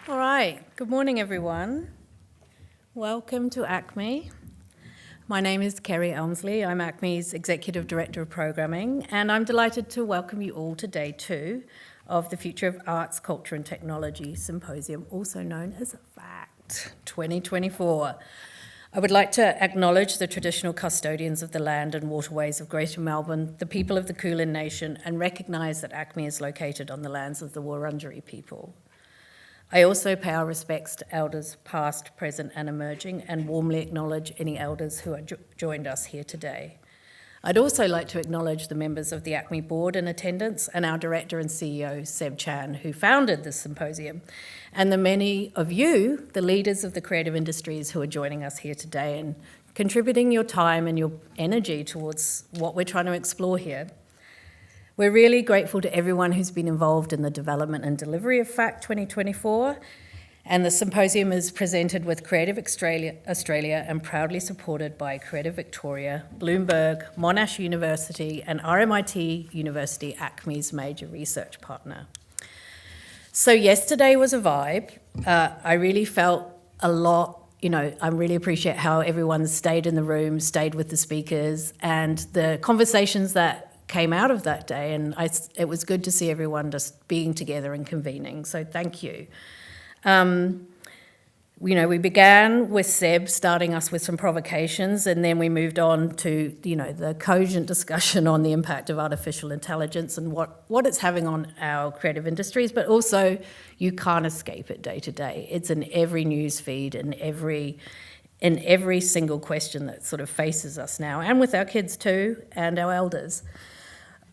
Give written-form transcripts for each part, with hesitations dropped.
All right, good morning everyone. Welcome to ACMI. My name is Keri Elmsly. I'm ACMI's Executive Director of Programming, and I'm delighted to welcome you all to Day 2 of the Future of Arts, Culture and Technology Symposium, also known as FACT24. I would like to acknowledge the traditional custodians of the land and waterways of Greater Melbourne, the people of the Kulin Nation, and recognise that ACMI is located on the lands of the Wurundjeri people. I also pay our respects to elders past, present and emerging, and warmly acknowledge any elders who have joined us here today. I'd also like to acknowledge the members of the ACMI board in attendance and our director and CEO, Seb Chan, who founded this symposium, and the many of you, the leaders of the creative industries who are joining us here today and contributing your time and your energy towards what we're trying to explore here. We're really grateful to everyone who's been involved in the development and delivery of FACT 2024, and the symposium is presented with Creative Australia and proudly supported by Creative Victoria, Bloomberg, Monash University and RMIT University, ACMI's major research partner. So yesterday was a vibe. I really felt a lot, I really appreciate how everyone stayed in the room, stayed with the speakers, and the conversations that came out of that day, and it was good to see everyone just being together and convening, so thank you. We began with Seb starting us with some provocations, and then we moved on to, the cogent discussion on the impact of artificial intelligence and what it's having on our creative industries, but also you can't escape it day to day. It's in every news feed and in every single question that sort of faces us now, and with our kids too, and our elders.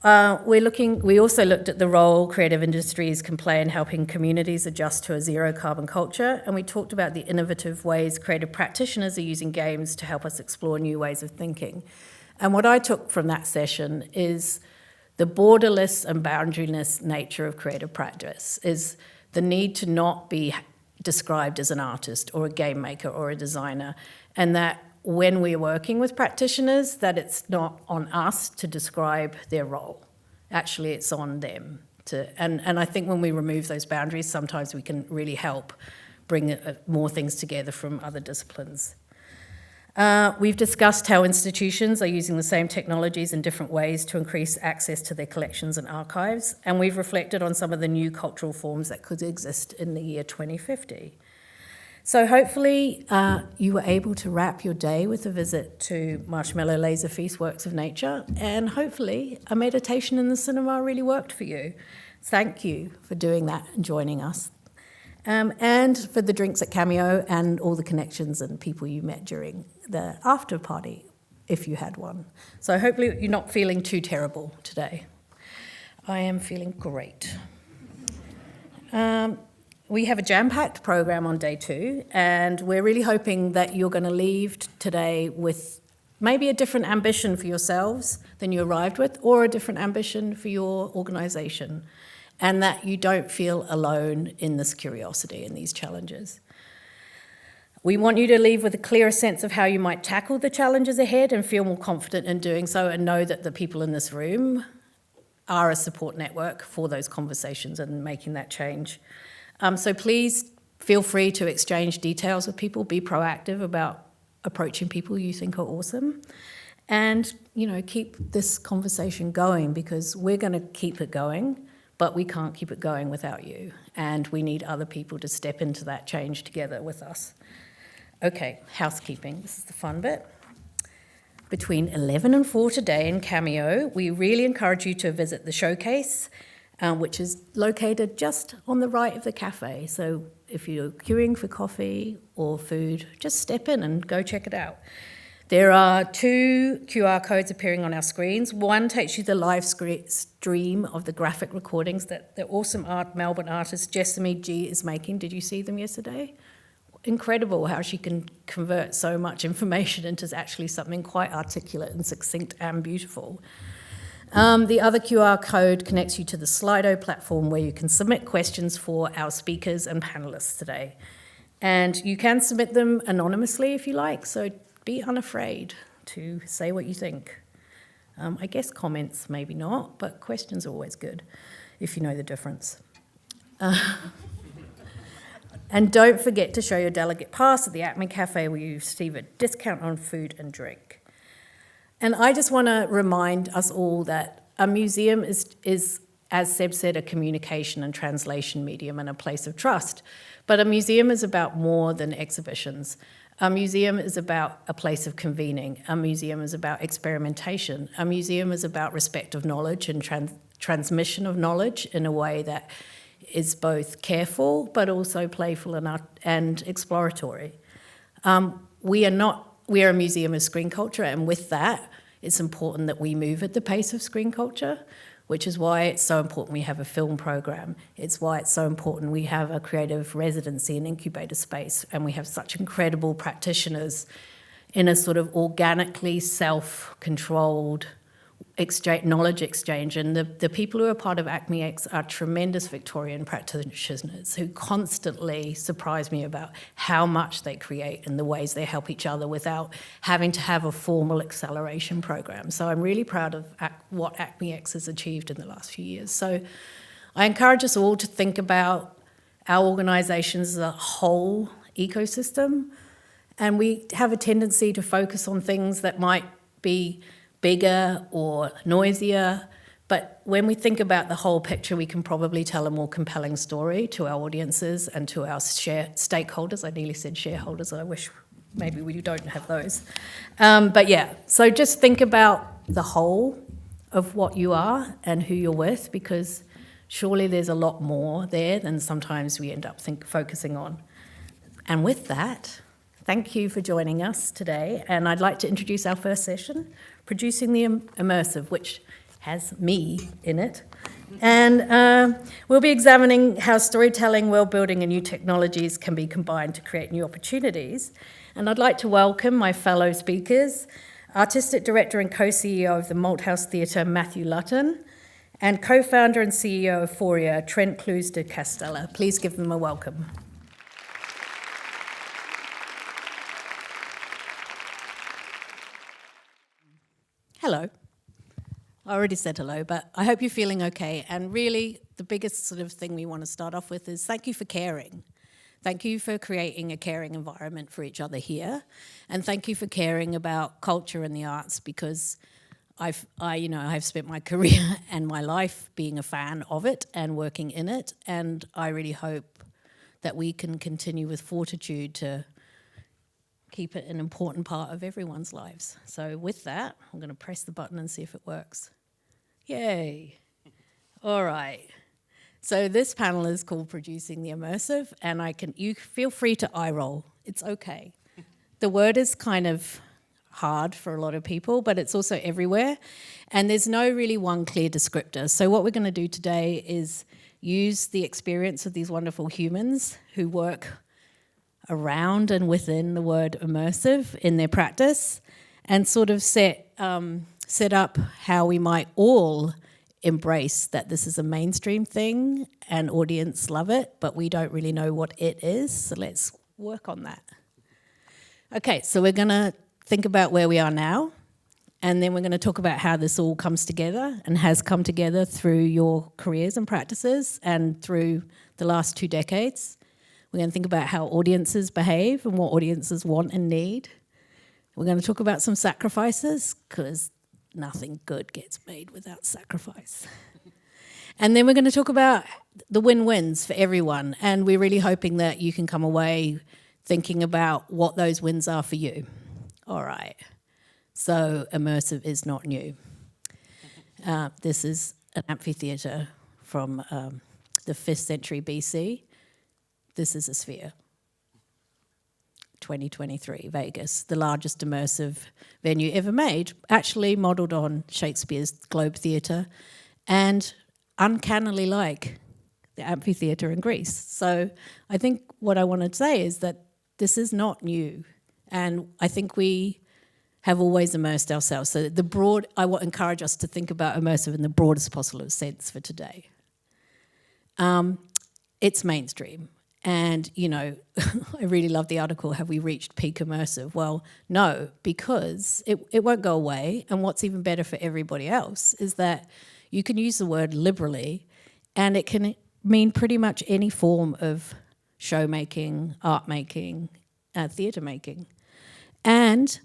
We also looked at the role creative industries can play in helping communities adjust to a zero carbon culture, and we talked about the innovative ways creative practitioners are using games to help us explore new ways of thinking. And what I took from that session is the borderless and boundaryless nature of creative practice, is the need to not be described as an artist or a game maker or a designer, and that when we're working with practitioners, that it's not on us to describe their role. Actually, it's on them. And I think when we remove those boundaries, sometimes we can really help bring more things together from other disciplines. We've discussed how institutions are using the same technologies in different ways to increase access to their collections and archives, and we've reflected on some of the new cultural forms that could exist in the year 2050. So hopefully you were able to wrap your day with a visit to Marshmallow Laser Feast Works of Nature, and hopefully a meditation in the cinema really worked for you. Thank you for doing that and joining us. And for the drinks at Cameo and all the connections and people you met during the after party, if you had one. So hopefully you're not feeling too terrible today. I am feeling great. We have a jam-packed program on Day 2, and we're really hoping that you're going to leave today with maybe a different ambition for yourselves than you arrived with, or a different ambition for your organisation, and that you don't feel alone in this curiosity and these challenges. We want you to leave with a clearer sense of how you might tackle the challenges ahead and feel more confident in doing so, and know that the people in this room are a support network for those conversations and making that change. So please feel free to exchange details with people, be proactive about approaching people you think are awesome, and keep this conversation going, because we're going to keep it going, but we can't keep it going without you, and we need other people to step into that change together with us. Okay, housekeeping, this is the fun bit. Between 11 and 4 today in Cameo, we really encourage you to visit the showcase, which is located just on the right of the cafe. So if you're queuing for coffee or food, just step in and go check it out. There are 2 QR codes appearing on our screens. One takes you to the live stream of the graphic recordings that the awesome Melbourne artist Jessamy G is making. Did you see them yesterday? Incredible how she can convert so much information into actually something quite articulate and succinct and beautiful. The other QR code connects you to the Slido platform, where you can submit questions for our speakers and panellists today. And you can submit them anonymously if you like, so be unafraid to say what you think. I guess comments maybe not, but questions are always good if you know the difference. And don't forget to show your delegate pass at the ACMI Cafe where you receive a discount on food and drink. And I just want to remind us all that a museum is, as Seb said, a communication and translation medium and a place of trust. But a museum is about more than exhibitions. A museum is about a place of convening. A museum is about experimentation. A museum is about respect of knowledge and transmission of knowledge in a way that is both careful but also playful and exploratory. We are a museum of screen culture, and with that, it's important that we move at the pace of screen culture, which is why it's so important we have a film program. It's why it's so important we have a creative residency and incubator space, and we have such incredible practitioners in a sort of organically self-controlled knowledge exchange. And the people who are part of ACMI are tremendous Victorian practitioners who constantly surprise me about how much they create and the ways they help each other without having to have a formal acceleration program. So I'm really proud of what ACMI has achieved in the last few years. So I encourage us all to think about our organisations as a whole ecosystem, and we have a tendency to focus on things that might be bigger or noisier, but when we think about the whole picture, we can probably tell a more compelling story to our audiences and to our stakeholders. I nearly said shareholders, I wish maybe we don't have those. But yeah, so just think about the whole of what you are and who you're with, because surely there's a lot more there than sometimes we end up focusing on. And with that, thank you for joining us today, and I'd like to introduce our first session, Producing the Immersive, which has me in it. And we'll be examining how storytelling, world building and new technologies can be combined to create new opportunities. And I'd like to welcome my fellow speakers, Artistic Director and Co-CEO of the Malthouse Theatre, Matthew Lutton, and Co-founder and CEO of FACT24, Trent Clews de Castella. Please give them a welcome. Hello. I already said hello, but I hope you're feeling okay. And really, the biggest sort of thing we want to start off with is thank you for caring. Thank you for creating a caring environment for each other here. And thank you for caring about culture and the arts, because I've spent my career and my life being a fan of it and working in it. And I really hope that we can continue with fortitude to keep it an important part of everyone's lives. So with that, I'm going to press the button and see if it works. Yay. All right. So this panel is called Producing the Immersive, and you feel free to eye roll. It's okay. The word is kind of hard for a lot of people, but it's also everywhere. And there's no really one clear descriptor. So what we're going to do today is use the experience of these wonderful humans who work around and within the word immersive in their practice, and sort of set up how we might all embrace that this is a mainstream thing and audience love it, but we don't really know what it is, so let's work on that. Okay, so we're going to think about where we are now, and then we're going to talk about how this all comes together and has come together through your careers and practices and through the last 2 decades. We're going to think about how audiences behave and what audiences want and need. We're going to talk about some sacrifices, because nothing good gets made without sacrifice. And then we're going to talk about the win-wins for everyone. And we're really hoping that you can come away thinking about what those wins are for you. All right. So immersive is not new. This is an amphitheatre from the 5th century BC. This is a sphere. 2023, Vegas, the largest immersive venue ever made, actually modelled on Shakespeare's Globe Theatre and uncannily like the amphitheatre in Greece. So I think what I want to say is that this is not new, and I think we have always immersed ourselves. So I want to encourage us to think about immersive in the broadest possible sense for today. It's mainstream. And, I really love the article, Have We Reached Peak Immersive? Well, no, because it won't go away. And what's even better for everybody else is that you can use the word liberally, and it can mean pretty much any form of show making, art making, theatre making. And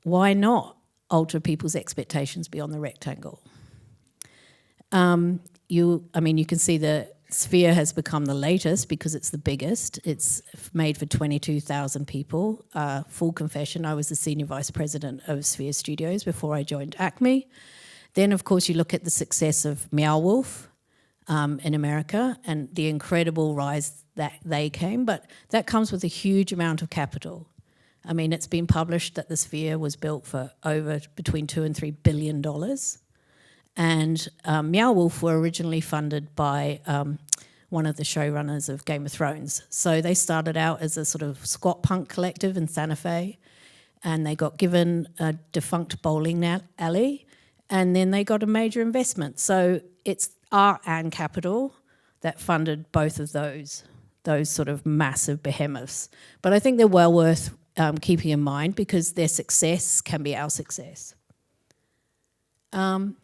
why not alter people's expectations beyond the rectangle? You can see the Sphere has become the latest because it's the biggest. It's made for 22,000 people. Full confession, I was the senior vice president of Sphere Studios before I joined ACMI. Then, of course, you look at the success of Meow Wolf in America and the incredible rise that they came, but that comes with a huge amount of capital. I mean, it's been published that the Sphere was built for over between $2 and $3 billion. And Meow Wolf were originally funded by one of the showrunners of Game of Thrones. So they started out as a sort of squat punk collective in Santa Fe, and they got given a defunct bowling alley, and then they got a major investment. So it's art and capital that funded both of those sort of massive behemoths. But I think they're well worth keeping in mind because their success can be our success. And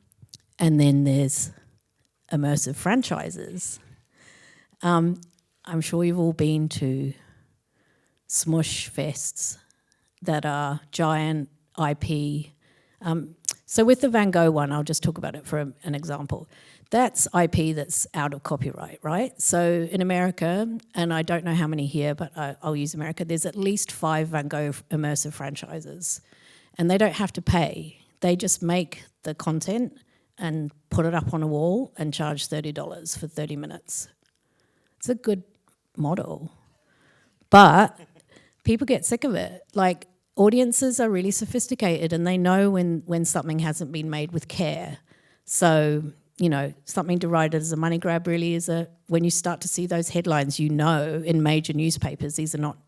then there's immersive franchises. I'm sure you've all been to smush fests that are giant IP. So with the Van Gogh one, I'll just talk about it for an example. That's IP that's out of copyright, right? So in America, and I don't know how many here, but I'll use America, there's at least 5 Van Gogh immersive franchises. And they don't have to pay. They just make the content and put it up on a wall and charge $30 for 30 minutes. It's a good model. But people get sick of it. Like, audiences are really sophisticated and they know when something hasn't been made with care. So, you know, something derided as a money grab really is when you start to see those headlines, you know, in major newspapers, these are not,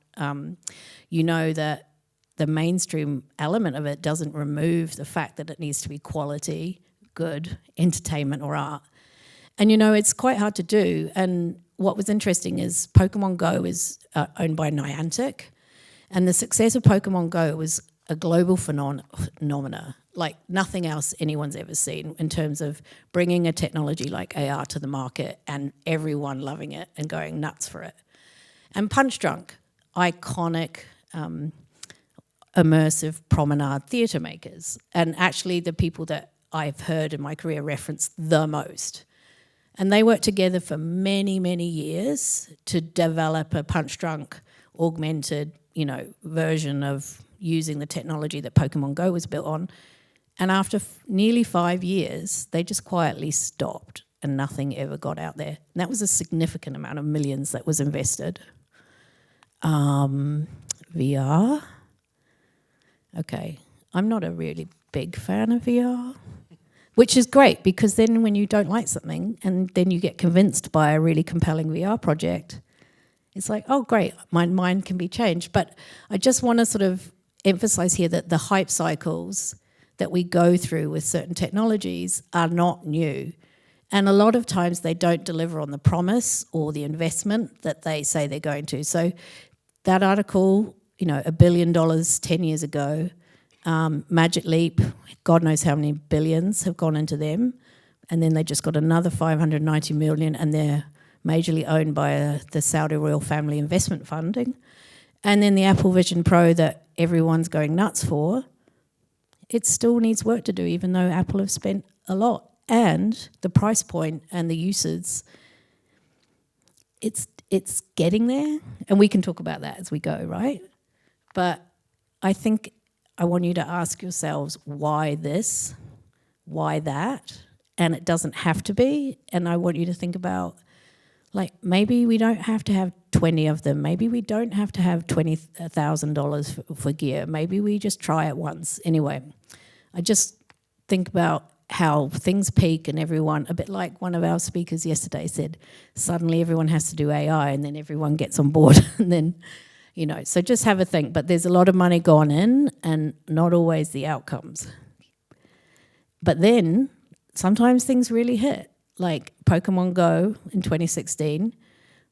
you know that the mainstream element of it doesn't remove the fact that it needs to be quality, good entertainment or art. And, you know, it's quite hard to do. And what was interesting is Pokemon Go is owned by Niantic. And the success of Pokemon Go was a global phenomena, like nothing else anyone's ever seen in terms of bringing a technology like AR to the market and everyone loving it and going nuts for it. And Punch Drunk, iconic immersive promenade theatre makers, and actually the people that I've heard in my career reference the most. And they worked together for many, many years to develop a Punch Drunk augmented, you know, version of using the technology that Pokemon Go was built on. And after nearly 5 years, they just quietly stopped and nothing ever got out there. And that was a significant amount of millions that was invested. VR. Okay, I'm not a really big fan of VR, which is great because then when you don't like something and then you get convinced by a really compelling VR project, it's like, oh, great, my mind can be changed. But I just want to sort of emphasize here that the hype cycles that we go through with certain technologies are not new. And a lot of times they don't deliver on the promise or the investment that they say they're going to. So that article, you know, $1 billion 10 years ago, Magic Leap, God knows how many billions have gone into them. And then they just got another 590 million and they're majorly owned by the Saudi royal family investment funding. And then the Apple Vision Pro that everyone's going nuts for, it still needs work to do, even though Apple have spent a lot. And the price point and the uses, it's getting there. And we can talk about that as we go, right? But I think I want you to ask yourselves, why this? Why that? And it doesn't have to be. And I want you to think about, like, maybe we don't have to have 20 of them. Maybe we don't have to have $20,000 for gear. Maybe we just try it once. Anyway, I just think about how things peak and everyone, a bit like one of our speakers yesterday said, suddenly everyone has to do AI and then everyone gets on board and then, you know, so just have a think. But there's a lot of money gone in and not always the outcomes. But then sometimes things really hit, like Pokemon Go in 2016,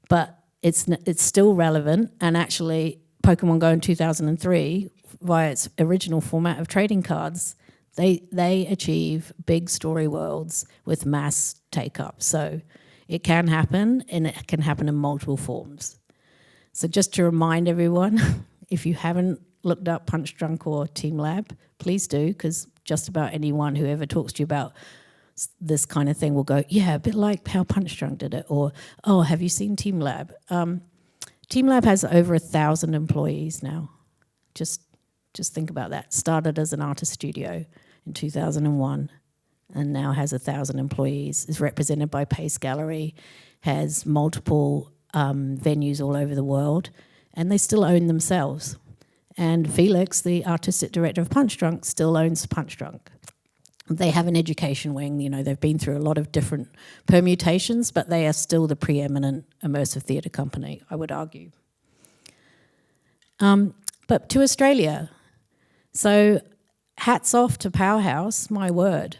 but it's still relevant. And actually Pokemon Go in 2003, via its original format of trading cards, they achieve big story worlds with mass take-up. So it can happen, and it can happen in multiple forms. So just to remind everyone, if you haven't looked up Punch Drunk or Team Lab, please do, because just about anyone who ever talks to you about this kind of thing will go, yeah, a bit like how Punch Drunk did it, or, oh, have you seen Team Lab? Team Lab has over 1,000 employees now. Just think about that. Started as an artist studio in 2001 and now has 1,000 employees, is represented by Pace Gallery, has multiple venues all over the world, and they still own themselves. And Felix, the artistic director of Punch Drunk, still owns Punch Drunk. They have an education wing, you know, they've been through a lot of different permutations, but they are still the preeminent immersive theatre company, I would argue. But to Australia, so hats off to Powerhouse, my word.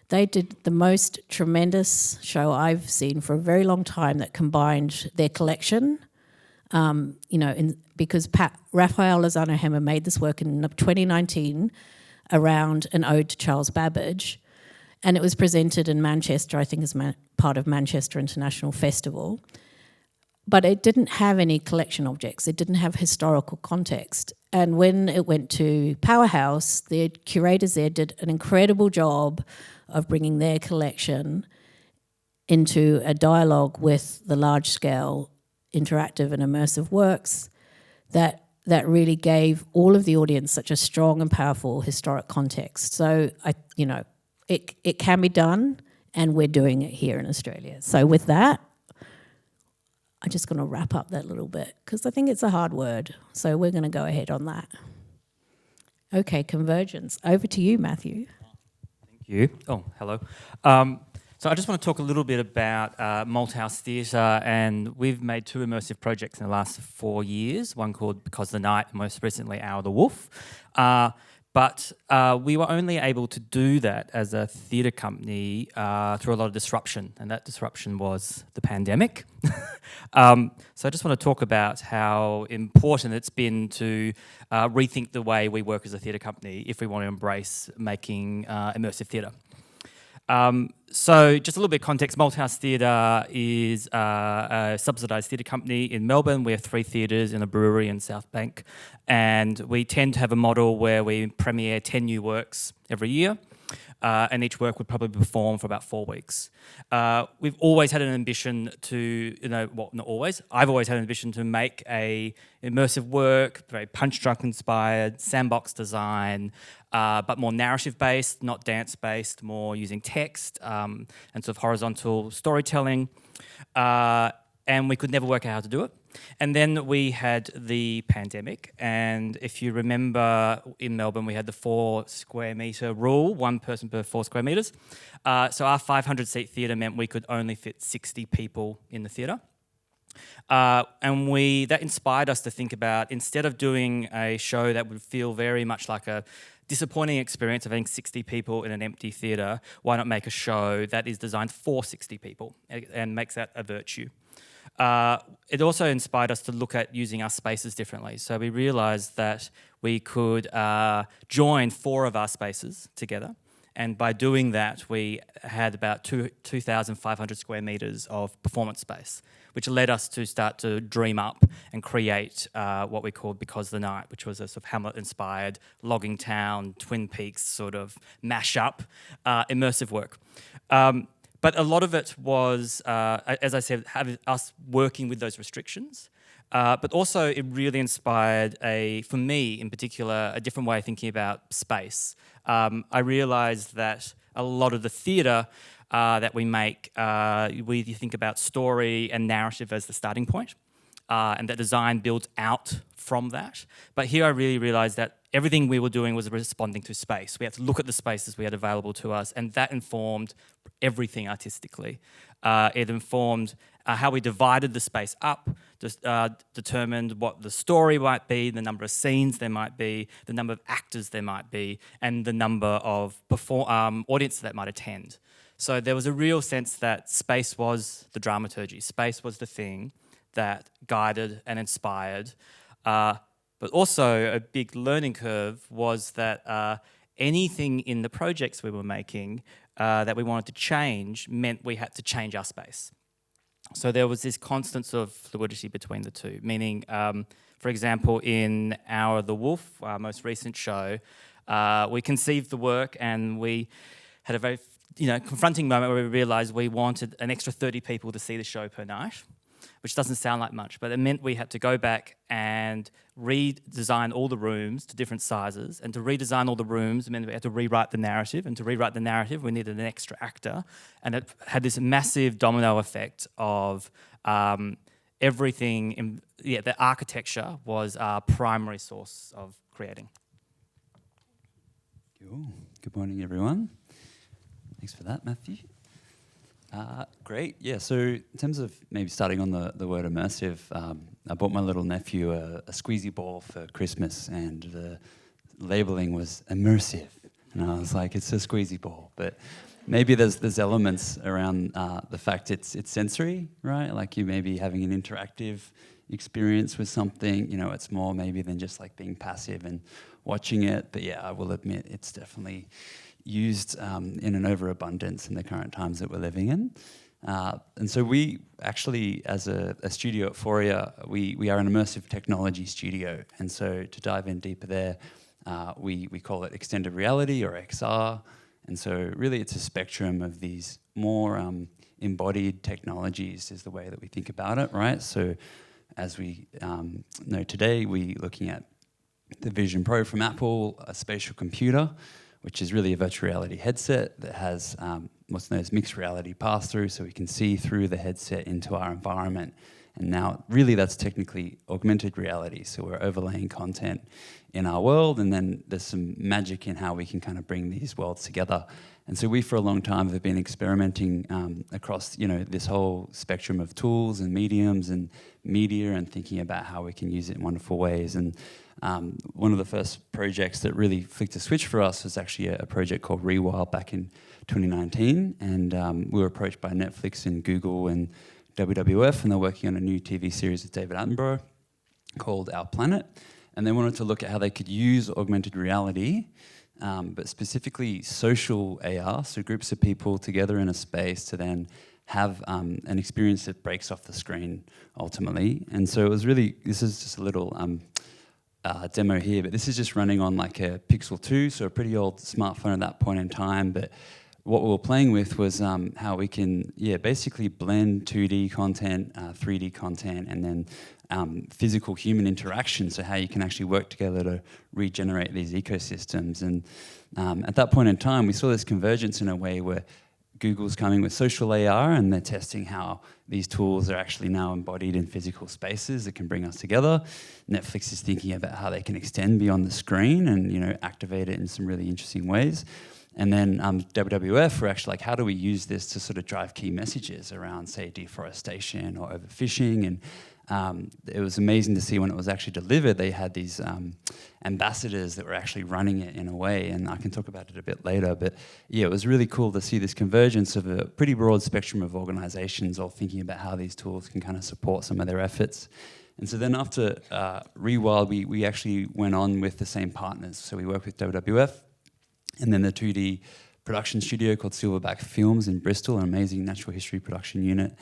They did the most tremendous show I've seen for a very long time that combined their collection, because Raphael Lozano-Hemmer made this work in 2019 around an ode to Charles Babbage, and it was presented in Manchester, I think as part of Manchester International Festival. But it didn't have any collection objects. It didn't have historical context. And when it went to Powerhouse, the curators there did an incredible job of bringing their collection into a dialogue with the large-scale interactive and immersive works that really gave all of the audience such a strong and powerful historic context. So, it can be done, and we're doing it here in Australia. So with that, I'm just going to wrap up that little bit because I think it's a hard word. So we're going to go ahead on that. Okay, convergence. Over to you, Matthew. Thank you. Oh, hello. So I just want to talk a little bit about Malthouse Theatre, and we've made 2 immersive projects in the last 4 years, one called Because of the Night, and most recently Hour of the Wolf. But we were only able to do that as a theatre company through a lot of disruption, and that disruption was the pandemic. So I just want to talk about how important it's been to rethink the way we work as a theatre company if we want to embrace making immersive theatre. So just a little bit of context, Malthouse Theatre is a subsidised theatre company in Melbourne. We have 3 theatres in a brewery in South Bank, and we tend to have a model where we premiere 10 new works every year, and each work would probably perform for about 4 weeks. We've always had an ambition to, not always, I've always had an ambition to make a immersive work, very Punch Drunk inspired, sandbox design, but more narrative-based, not dance-based, more using text and sort of horizontal storytelling. And we could never work out how to do it. And then we had the pandemic, and if you remember, in Melbourne we had the 4 square metre rule, 1 person per 4 square metres. So our 500-seat theatre meant we could only fit 60 people in the theatre. And that inspired us to think about, instead of doing a show that would feel very much like a disappointing experience of having 60 people in an empty theatre, why not make a show that is designed for 60 people and makes that a virtue? It also inspired us to look at using our spaces differently. So we realised that we could join 4 of our spaces together. And by doing that, we had about 2,500 square metres of performance space, which led us to start to dream up and create what we called Because of the Night, which was a sort of Hamlet-inspired logging town, Twin Peaks sort of mash-up immersive work. But a lot of it was, as I said, us working with those restrictions. But also it really inspired, for me in particular, a different way of thinking about space. I realised that a lot of the theatre that we make, we think about story and narrative as the starting point, and that design builds out from that. But here I really realised that everything we were doing was responding to space. We had to look at the spaces we had available to us, and that informed everything artistically. It informed how we divided the space up, determined what the story might be, the number of scenes there might be, the number of actors there might be, and the number of audience that might attend. So there was a real sense that space was the dramaturgy. Space was the thing that guided and inspired. But also a big learning curve was that anything in the projects we were making that we wanted to change meant we had to change our space. So there was this constant sort of fluidity between the two, meaning, for example, in Hour of the Wolf, our most recent show, we conceived the work and we had a very confronting moment where we realised we wanted an extra 30 people to see the show per night, which doesn't sound like much, but it meant we had to go back and redesign all the rooms to different sizes, and to redesign all the rooms meant we had to rewrite the narrative, and to rewrite the narrative we needed an extra actor, and it had this massive domino effect of everything, the architecture was our primary source of creating. Cool. Good morning, everyone. Thanks for that, Matthew. Great. Yeah, so in terms of maybe starting on the word immersive, I bought my little nephew a squeezy ball for Christmas, and the labeling was immersive. And I was like, it's a squeezy ball. But maybe there's elements around the fact it's sensory, right? Like you may be having an interactive experience with something, it's more maybe than just like being passive and watching it. But yeah, I will admit it's definitely used in an overabundance in the current times that we're living in. And so we actually, as a studio at PHORIA, we are an immersive technology studio. And so to dive in deeper there, we call it extended reality or XR. And so really it's a spectrum of these more embodied technologies is the way that we think about it, right? So as we know today, we're looking at the Vision Pro from Apple, a spatial computer, which is really a virtual reality headset that has what's known as mixed reality pass-through, so we can see through the headset into our environment. And now, really, that's technically augmented reality, so we're overlaying content in our world, and then there's some magic in how we can kind of bring these worlds together. And so we, for a long time, have been experimenting across, this whole spectrum of tools and mediums and media, and thinking about how we can use it in wonderful ways. And one of the first projects that really flicked a switch for us was actually a project called Rewild back in 2019, and we were approached by Netflix and Google and WWF, and they're working on a new TV series with David Attenborough called Our Planet, and they wanted to look at how they could use augmented reality, but specifically social AR, so groups of people together in a space to then have an experience that breaks off the screen ultimately. And so it was really, this is just a little demo here, but this is just running on like a Pixel 2, so a pretty old smartphone at that point in time. But what we were playing with was how we can, basically blend 2D content, 3D content, and then physical human interaction, so how you can actually work together to regenerate these ecosystems. And at that point in time, we saw this convergence in a way where Google's coming with social AR, and they're testing how these tools are actually now embodied in physical spaces that can bring us together. Netflix is thinking about how they can extend beyond the screen and activate it in some really interesting ways. And then WWF were actually like, how do we use this to sort of drive key messages around, say, deforestation or overfishing? And it was amazing to see when it was actually delivered, they had these ambassadors that were actually running it in a way, and I can talk about it a bit later. But yeah, it was really cool to see this convergence of a pretty broad spectrum of organizations all thinking about how these tools can kind of support some of their efforts. And so then after Rewild, we actually went on with the same partners. So we worked with WWF, and then the 2D production studio called Silverback Films in Bristol, an amazing natural history production unit.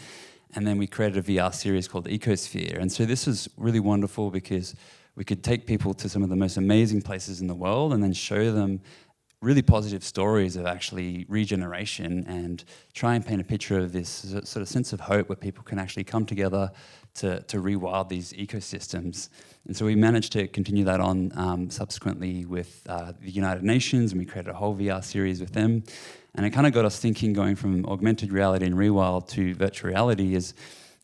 And then we created a VR series called Ecosphere. And so this was really wonderful because we could take people to some of the most amazing places in the world and then show them really positive stories of actually regeneration and try and paint a picture of this sort of sense of hope where people can actually come together to rewild these ecosystems. And so we managed to continue that on subsequently with the United Nations, and we created a whole VR series with them. And it kind of got us thinking, going from augmented reality and rewild to virtual reality, is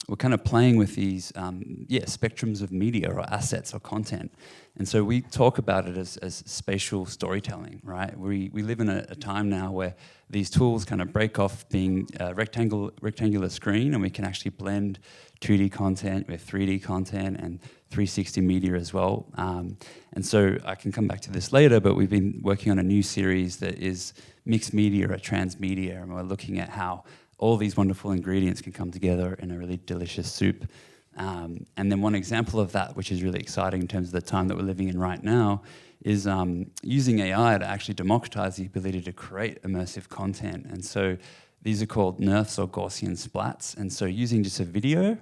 we're kind of playing with these spectrums of media or assets or content. And so we talk about it as spatial storytelling, right? We live in a time now where these tools kind of break off being a rectangular screen, and we can actually blend 2D content with 3D content and 360 media as well. And so I can come back to this later, but we've been working on a new series that is mixed media or transmedia, and we're looking at how all these wonderful ingredients can come together in a really delicious soup. And then one example of that, which is really exciting in terms of the time that we're living in right now, is using AI to actually democratize the ability to create immersive content. And so these are called NeRFs or Gaussian splats. And so using just a video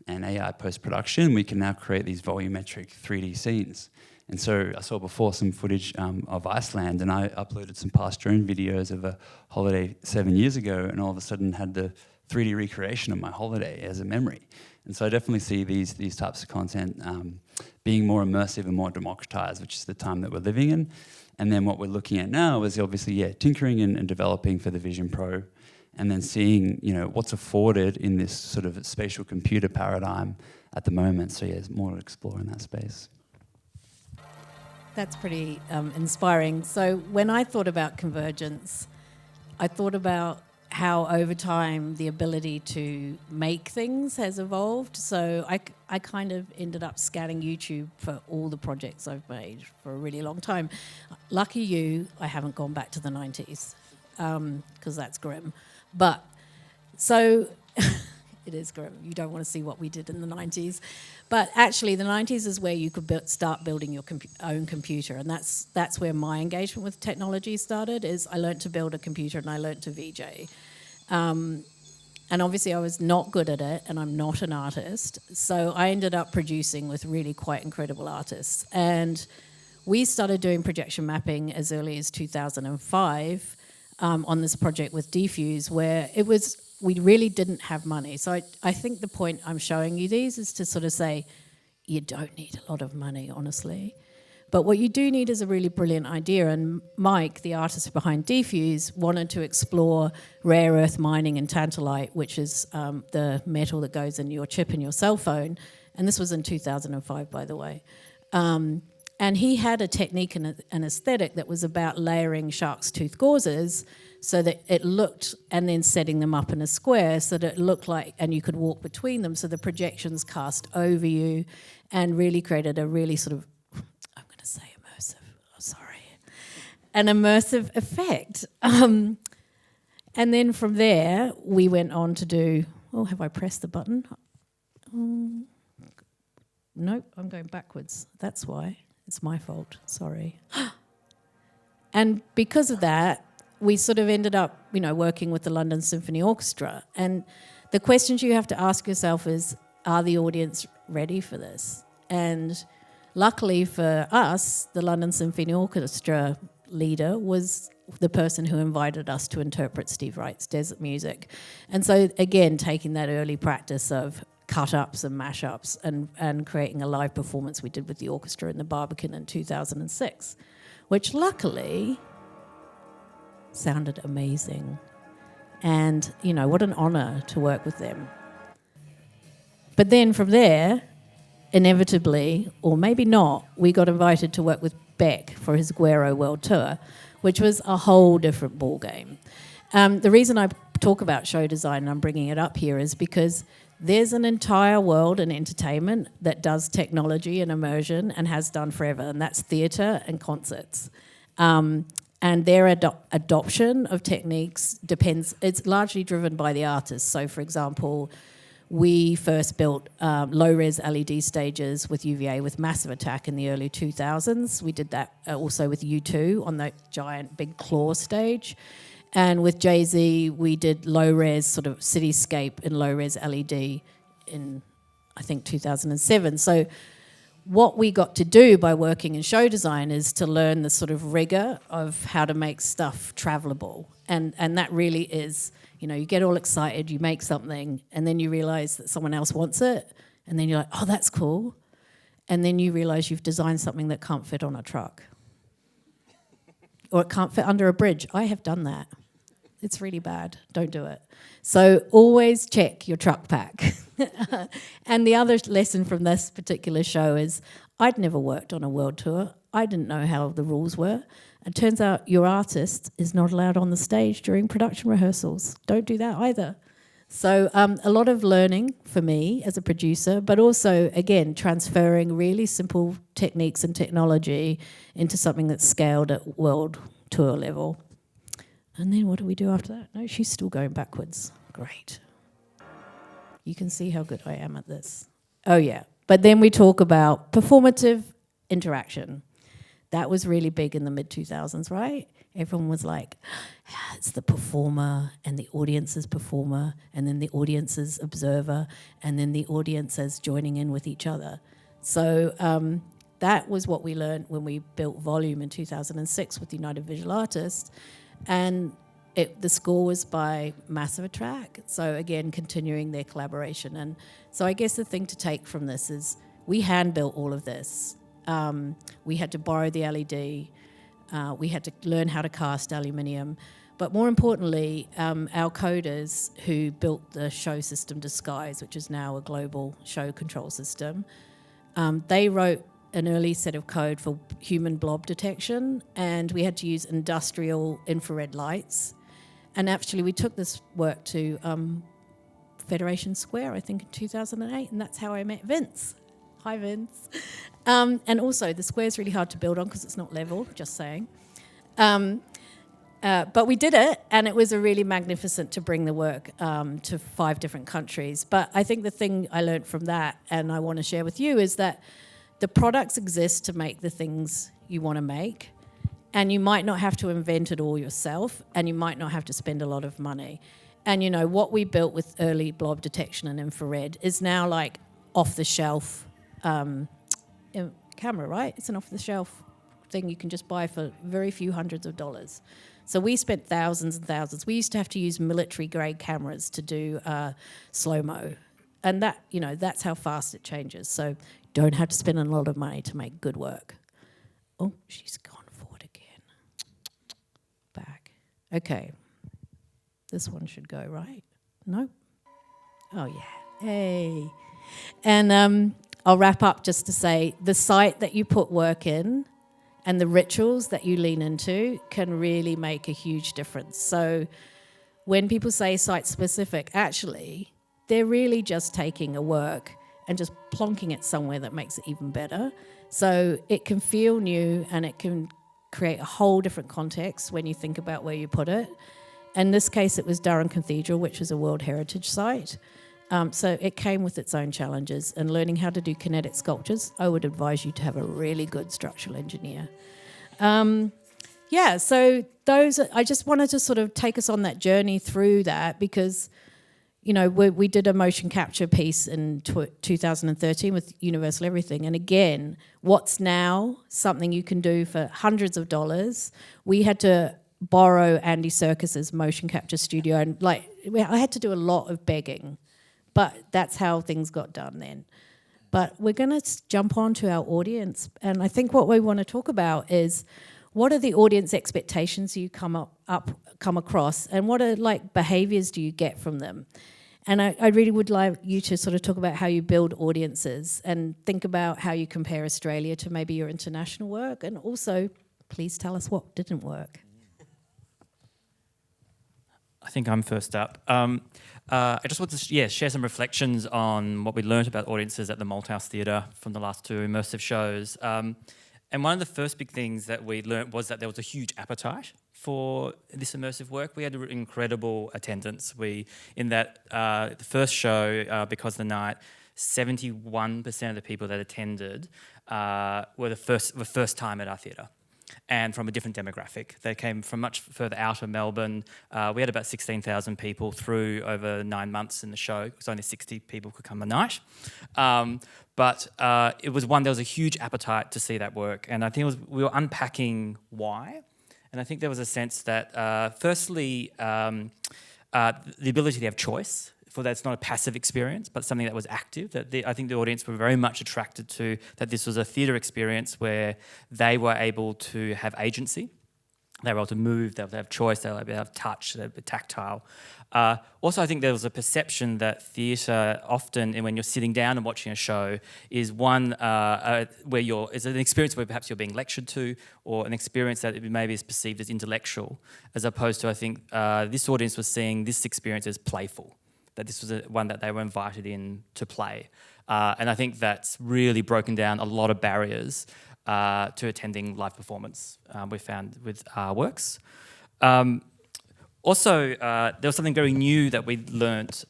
and AI post-production, we can now create these volumetric 3D scenes. And so I saw before some footage of Iceland, and I uploaded some past drone videos of a holiday 7 years ago, and all of a sudden had the 3D recreation of my holiday as a memory. And so I definitely see these types of content being more immersive and more democratized, which is the time that we're living in. And then what we're looking at now is obviously, tinkering and developing for the Vision Pro, and then seeing, what's afforded in this sort of spatial computer paradigm at the moment. So there's more to explore in that space. That's pretty inspiring. So when I thought about convergence, I thought about how over time the ability to make things has evolved. So I kind of ended up scanning YouTube for all the projects I've made for a really long time. Lucky you, I haven't gone back to the 90s, because that's grim. But so it is grim. You don't want to see what we did in the 90s. But actually, the 90s is where you could start building your own computer, and that's where my engagement with technology started. Is I learnt to build a computer and I learnt to VJ, and obviously I was not good at it, and I'm not an artist. So I ended up producing with really quite incredible artists, and we started doing projection mapping as early as 2005 on this project with Defuse, where we really didn't have money. So I think the point I'm showing you these is to sort of say, you don't need a lot of money, honestly. But what you do need is a really brilliant idea. And Mike, the artist behind Defuse, wanted to explore rare earth mining and tantalite, which is the metal that goes in your chip in your cell phone. And this was in 2005, by the way. And he had a technique and an aesthetic that was about layering shark's tooth gauzes so that it looked, and then setting them up in a square so that it looked like, and you could walk between them, so the projections cast over you and really created a really sort of, I'm going to say immersive, an immersive effect. And then from there, we went on to do, have I pressed the button? Nope, I'm going backwards. That's why. It's my fault, sorry. And because of that, we sort of ended up, working with the London Symphony Orchestra. And the questions you have to ask yourself is, are the audience ready for this? And luckily for us, the London Symphony Orchestra leader was the person who invited us to interpret Steve Wright's Desert Music. And so, again, taking that early practice of cut-ups and mash-ups and creating a live performance we did with the orchestra in the Barbican in 2006, which luckily sounded amazing. And, what an honour to work with them. But then from there, inevitably, or maybe not, we got invited to work with Beck for his Guero World Tour, which was a whole different ballgame. The reason I talk about show design, and I'm bringing it up here, is because there's an entire world in entertainment that does technology and immersion and has done forever, and that's theatre and concerts. And their adoption of techniques depends, it's largely driven by the artist. So, for example, we first built low-res LED stages with UVA with Massive Attack in the early 2000s. We did that also with U2 on that giant big claw stage. And with Jay-Z, we did low-res sort of cityscape in low-res LED in, I think, 2007. So what we got to do by working in show design is to learn the sort of rigor of how to make stuff travelable. And that really is, you get all excited, you make something, and then you realise that someone else wants it, and then you're like, oh, that's cool. And then you realise you've designed something that can't fit on a truck. Or it can't fit under a bridge. I have done that. It's really bad. Don't do it. So always check your truck pack. And the other lesson from this particular show is I'd never worked on a world tour. I didn't know how the rules were. It turns out your artist is not allowed on the stage during production rehearsals. Don't do that either. So a lot of learning for me as a producer, but also, again, transferring really simple techniques and technology into something that's scaled at world tour level. And then what do we do after that? No, she's still going backwards. Great. You can see how good I am at this. Oh, yeah. But then we talk about performative interaction. That was really big in the mid-2000s, right? Everyone was like, it's the performer and the audience's performer and then the audience's observer and then the audience's joining in with each other. So that was what we learned when we built Volume in 2006 with United Visual Artists. And the score was by Massive Attack. So again, continuing their collaboration. And so I guess the thing to take from this is we hand-built all of this. We had to borrow the LED. We had to learn how to cast aluminium. But more importantly, our coders who built the show system Disguise, which is now a global show control system, they wrote an early set of code for human blob detection, and we had to use industrial infrared lights. And actually, we took this work to Federation Square, I think, in 2008, and that's how I met Vince. Hi, Vince. And also, the square's really hard to build on because it's not level, just saying. But we did it, and it was a really magnificent to bring the work to 5 different countries. But I think the thing I learned from that, and I want to share with you, is that the products exist to make the things you want to make, and you might not have to invent it all yourself, and you might not have to spend a lot of money. And, you know, what we built with early blob detection and infrared is now like off-the-shelf camera, right? It's an off-the-shelf thing you can just buy for very few hundreds of dollars. So we spent thousands and thousands. We used to have to use military-grade cameras to do slow-mo. And that, you know, that's how fast it changes. So don't have to spend a lot of money to make good work. Oh, she's gone forward again. Back. Okay. This one should go, right? No? Oh, yeah. Hey. And I'll wrap up just to say the site that you put work in and the rituals that you lean into can really make a huge difference. So when people say site-specific, actually, they're really just taking a work and just plonking it somewhere that makes it even better. So it can feel new and it can create a whole different context when you think about where you put it. In this case, it was Durham Cathedral, which is a World Heritage Site. So it came with its own challenges. And learning how to do kinetic sculptures, I would advise you to have a really good structural engineer. So I just wanted to sort of take us on that journey through that because, you know, we did a motion capture piece in 2013 with Universal Everything. And again, what's now something you can do for hundreds of dollars. We had to borrow Andy Serkis's motion capture studio. And I had to do a lot of begging. But that's how things got done then. But we're going to jump on to our audience. And I think what we want to talk about is what are the audience expectations you come across and what are behaviours do you get from them? And I really would like you to sort of talk about how you build audiences and think about how you compare Australia to maybe your international work. And also, please tell us what didn't work. I think I'm first up. I just want to share some reflections on what we learned about audiences at the Malthouse Theatre from the last 2 immersive shows. And one of the first big things that we learned was that there was a huge appetite for this immersive work. We had incredible attendance. In the first show, Because of the Night, 71% of the people that attended were first time at our theatre. And from a different demographic. They came from much further out of Melbourne. We had about 16,000 people through over 9 months in the show. It was only 60 people could come a night. But it was there was a huge appetite to see that work. And I think we were unpacking why. And I think there was a sense that, firstly, the ability to have choice, for that it's not a passive experience, but something that was active. I think the audience were very much attracted to that this was a theatre experience where they were able to have agency. They were able to move, they were able to have choice, they were able to have touch, they were tactile. Also, I think there was a perception that theatre often, and when you're sitting down and watching a show, is one where is an experience where perhaps you're being lectured to, or an experience that maybe is perceived as intellectual, as opposed to, I think, this audience was seeing this experience as playful. That this was one that they were invited in to play. And I think that's really broken down a lot of barriers to attending live performance, we found with our works. Also, there was something very new that we learnt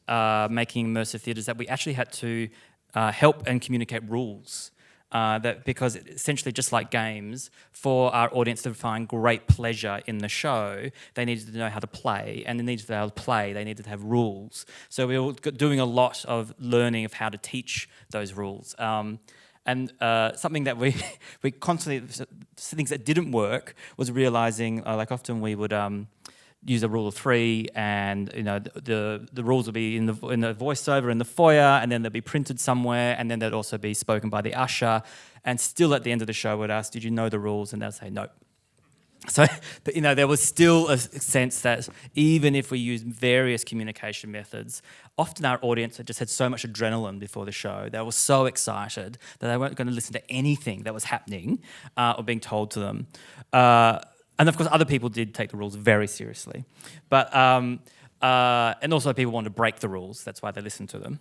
making immersive theatres, that we actually had to help and communicate rules that because essentially, just like games, for our audience to find great pleasure in the show, they needed to know how to play, and they needed to be able to play. They needed to have rules. So we were doing a lot of learning of how to teach those rules. And something that we constantly, things that didn't work was realizing, like often we would use a rule of three, and the rules would be in the voiceover in the foyer, and then they'd be printed somewhere, and then they'd also be spoken by the usher. And still at the end of the show, we'd ask, "Did you know the rules?" And they'd say no. So, there was still a sense that even if we used various communication methods, often our audience had just had so much adrenaline before the show. They were so excited that they weren't going to listen to anything that was happening or being told to them. And of course, other people did take the rules very seriously. But and also people wanted to break the rules. That's why they listened to them.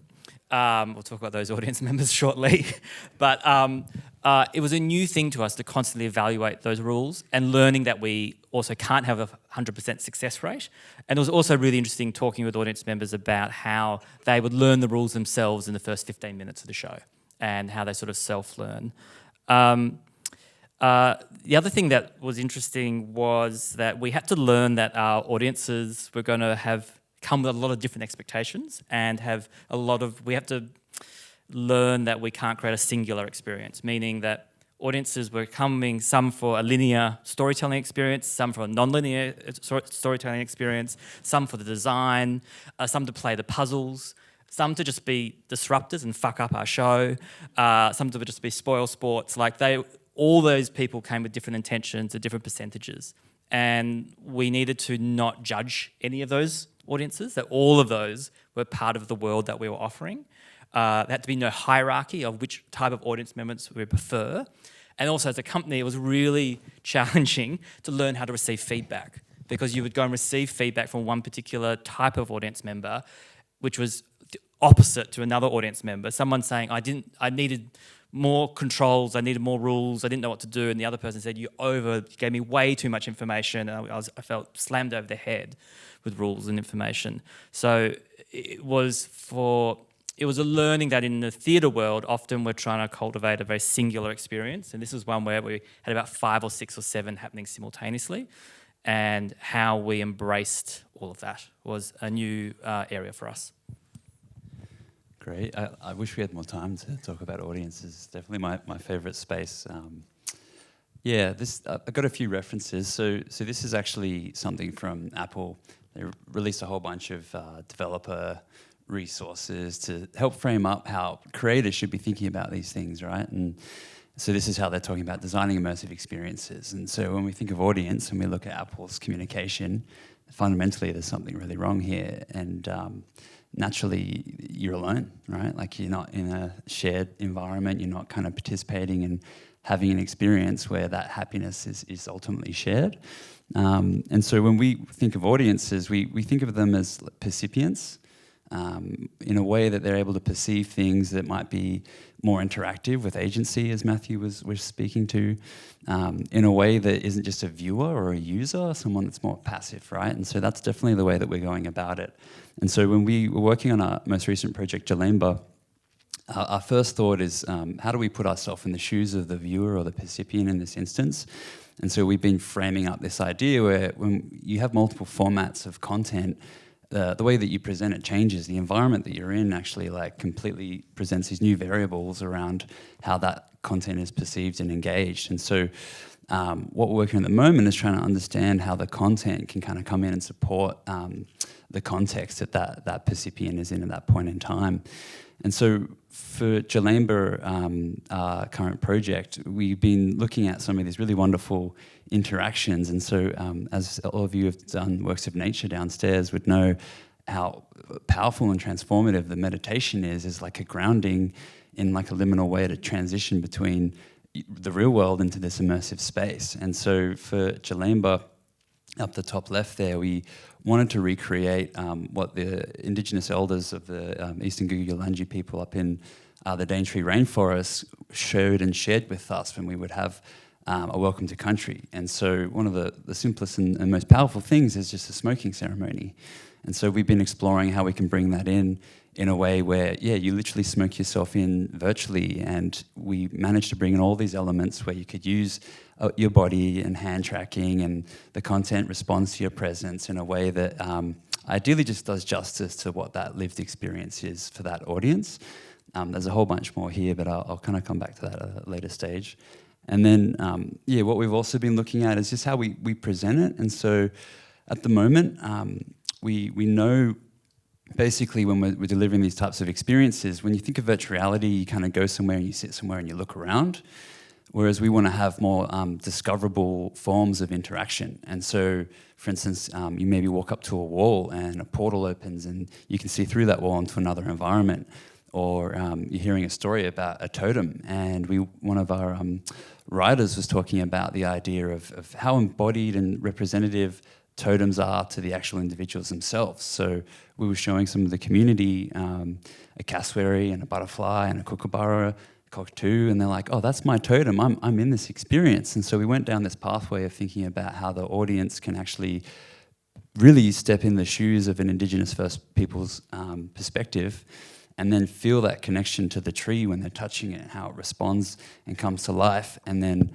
We'll talk about those audience members shortly. But it was a new thing to us to constantly evaluate those rules, and learning that we also can't have a 100% success rate. And it was also really interesting talking with audience members about how they would learn the rules themselves in the first 15 minutes of the show, and how they sort of self-learn. The other thing that was interesting was that we had to learn that our audiences were going to come with a lot of different expectations, and we have to learn that we can't create a singular experience, meaning that audiences were coming, some for a linear storytelling experience, some for a non-linear storytelling experience, some for the design, some to play the puzzles, some to just be disruptors and fuck up our show, some to just be spoil sports. All those people came with different intentions and different percentages. And we needed to not judge any of those audiences, that all of those were part of the world that we were offering. There had to be no hierarchy of which type of audience members we prefer. And also as a company, it was really challenging to learn how to receive feedback, because you would go and receive feedback from one particular type of audience member, which was the opposite to another audience member. Someone saying, I needed more controls, I needed more rules, I didn't know what to do, and the other person said, you gave me way too much information, and I felt slammed over the head with rules and information. So it was a learning that in the theatre world, often we're trying to cultivate a very singular experience, and this was one where we had about 5 or 6 or 7 happening simultaneously, and how we embraced all of that was a new area for us. Great. I wish we had more time to talk about audiences. It's definitely my favourite space. I've got a few references. So this is actually something from Apple. They released a whole bunch of developer resources to help frame up how creators should be thinking about these things, right? And so this is how they're talking about designing immersive experiences. And so when we think of audience and we look at Apple's communication, fundamentally there's something really wrong here. And naturally, you're alone, right? Like, you're not in a shared environment. You're not kind of participating and having an experience where that happiness is ultimately shared. And so when we think of audiences, we think of them as percipients, in a way that they're able to perceive things that might be more interactive with agency, as Matthew was speaking to, in a way that isn't just a viewer or a user, someone that's more passive, right? And so that's definitely the way that we're going about it. And so when we were working on our most recent project, Jalemba, our first thought is, how do we put ourselves in the shoes of the viewer or the percipient in this instance? And so we've been framing up this idea where when you have multiple formats of content, the way that you present it changes. The environment that you're in actually completely presents these new variables around how that content is perceived and engaged. And so what we're working on at the moment is trying to understand how the content can kind of come in and support the context that percipient is in at that point in time. And so for Jalemba, our current project, we've been looking at some of these really wonderful interactions. And so as all of you have done works of nature downstairs would know how powerful and transformative the meditation is like a grounding in like a liminal way to transition between the real world into this immersive space. And so for Jalemba, up the top left there, we wanted to recreate what the indigenous elders of the Eastern Gugulanji people up in the Daintree rainforest showed and shared with us when we would have are welcome to country. And so one of the simplest and most powerful things is just a smoking ceremony. And so we've been exploring how we can bring that in a way where, you literally smoke yourself in virtually, and we managed to bring in all these elements where you could use your body and hand tracking, and the content responds to your presence in a way that ideally just does justice to what that lived experience is for that audience. There's a whole bunch more here, but I'll kind of come back to that at a later stage. And then, what we've also been looking at is just how we present it. And so at the moment, we know basically when we're delivering these types of experiences, when you think of virtual reality, you kind of go somewhere and you sit somewhere and you look around, whereas we want to have more discoverable forms of interaction. And so, for instance, you maybe walk up to a wall and a portal opens and you can see through that wall into another environment. Or you're hearing a story about a totem, and one of our writers was talking about the idea of how embodied and representative totems are to the actual individuals themselves. So we were showing some of the community a cassowary and a butterfly and a kookaburra, cockatoo, and they're like, oh, that's my totem, I'm in this experience. And so we went down this pathway of thinking about how the audience can actually really step in the shoes of an Indigenous First Peoples perspective, and then feel that connection to the tree when they're touching it, how it responds and comes to life, and then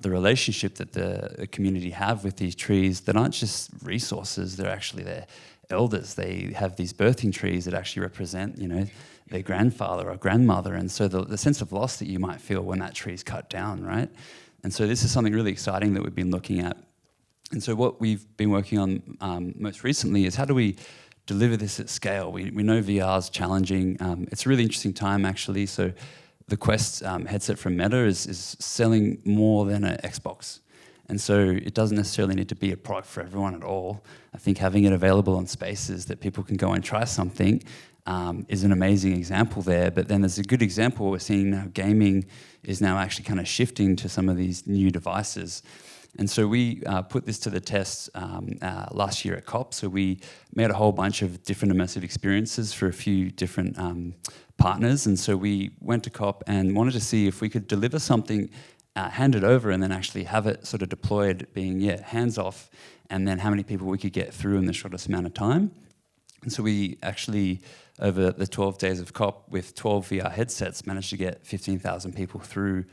the relationship that the community have with these trees that aren't just resources, they're actually their elders. They have these birthing trees that actually represent, their grandfather or grandmother, and so the sense of loss that you might feel when that tree's cut down, right? And so this is something really exciting that we've been looking at. And so what we've been working on most recently is how do we deliver this at scale? We know VR is challenging. It's a really interesting time, actually. So the Quest headset from Meta is selling more than an Xbox. And so it doesn't necessarily need to be a product for everyone at all. I think having it available in spaces that people can go and try something is an amazing example there. But then there's a good example we're seeing now. Gaming is now actually kind of shifting to some of these new devices. And so we put this to the test last year at COP. So we made a whole bunch of different immersive experiences for a few different partners. And so we went to COP and wanted to see if we could deliver something, hand it over, and then actually have it sort of deployed, being, hands off, and then how many people we could get through in the shortest amount of time. And so we actually, over the 12 days of COP, with 12 VR headsets, managed to get 15,000 people through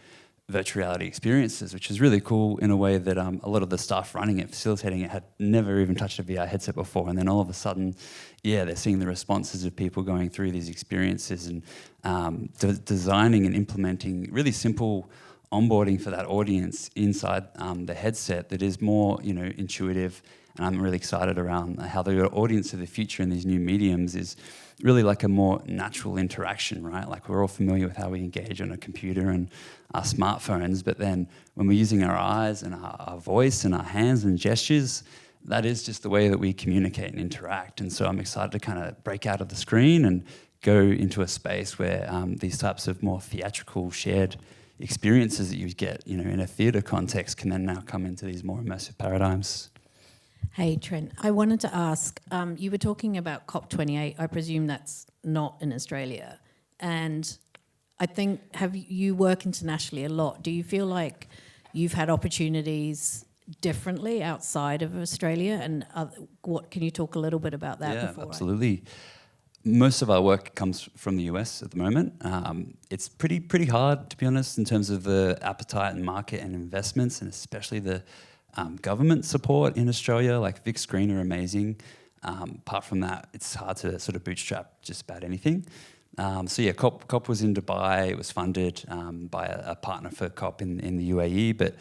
virtual reality experiences, which is really cool in a way that a lot of the staff running it, facilitating it, had never even touched a VR headset before. And then all of a sudden, they're seeing the responses of people going through these experiences and designing and implementing really simple onboarding for that audience inside the headset that is more, intuitive. And I'm really excited around how the audience of the future in these new mediums is really like a more natural interaction, right? Like we're all familiar with how we engage on a computer and our smartphones, but then when we're using our eyes and our voice and our hands and gestures, that is just the way that we communicate and interact. And so I'm excited to kind of break out of the screen and go into a space where these types of more theatrical shared experiences that you get, in a theatre context can then now come into these more immersive paradigms. Hey, Trent, I wanted to ask, you were talking about COP28. I presume that's not in Australia. And I think, you work internationally a lot. Do you feel like you've had opportunities differently outside of Australia? And what can you talk a little bit about that? Yeah, absolutely. Most of our work comes from the US at the moment. It's pretty hard, to be honest, in terms of the appetite and market and investments, and especially the government support in Australia. Like Vic Screen are amazing. Apart from that, it's hard to sort of bootstrap just about anything. COP was in Dubai. It was funded by a partner for COP in the UAE. But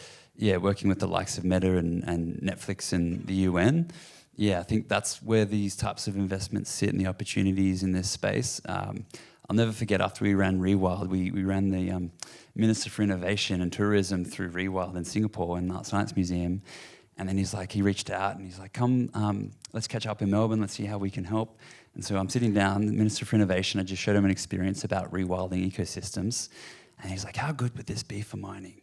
working with the likes of Meta and Netflix and the UN, I think that's where these types of investments sit and the opportunities in this space. I'll never forget, after we ran Rewild, we ran the Minister for Innovation and Tourism through Rewild in Singapore in the Art Science Museum. And then he reached out and he's like, come, let's catch up in Melbourne, let's see how we can help. And so I'm sitting down, the Minister for Innovation, I just showed him an experience about rewilding ecosystems. And he's like, how good would this be for mining?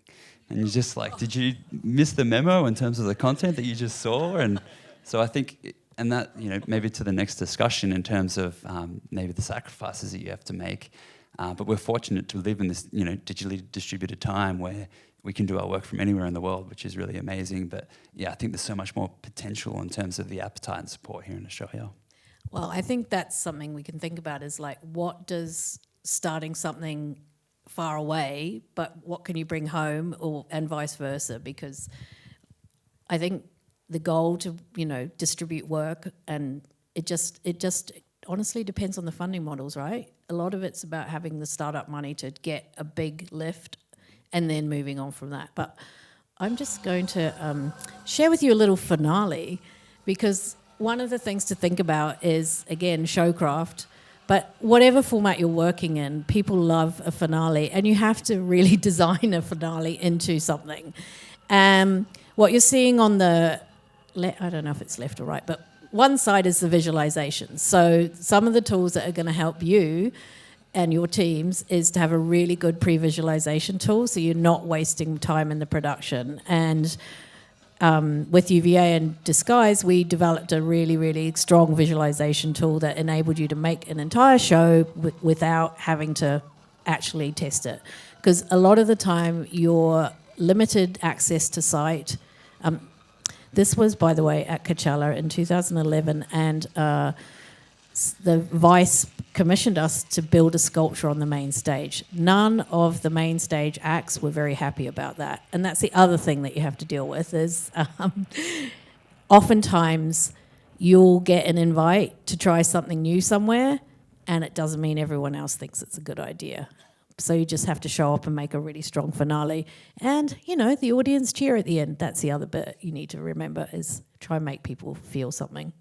And you're just like, did you miss the memo in terms of the content that you just saw? And so I think, and that, maybe to the next discussion in terms of maybe the sacrifices that you have to make. But we're fortunate to live in this, digitally distributed time where we can do our work from anywhere in the world, which is really amazing. But yeah, I think there's so much more potential in terms of the appetite and support here in Australia. Well, I think that's something we can think about is like, what does starting something far away, but what can you bring home, and vice versa? Because I think the goal to, distribute work, and it just honestly depends on the funding models, right? A lot of it's about having the startup money to get a big lift and then moving on from that. But I'm just going to share with you a little finale, because one of the things to think about is, again, showcraft. But whatever format you're working in, people love a finale, and you have to really design a finale into something. What you're seeing on the, I don't know if it's left or right, but one side is the visualization. So some of the tools that are going to help you and your teams is to have a really good pre-visualization tool, so you're not wasting time in the production. And with UVA and Disguise, we developed a really, really strong visualization tool that enabled you to make an entire show without having to actually test it. Because a lot of the time, your limited access to site. This was, by the way, at Castella in 2011, and the Vice commissioned us to build a sculpture on the main stage. None of the main stage acts were very happy about that. And that's the other thing that you have to deal with is oftentimes you'll get an invite to try something new somewhere, and it doesn't mean everyone else thinks it's a good idea. So you just have to show up and make a really strong finale. And, the audience cheer at the end. That's the other bit you need to remember, is try and make people feel something.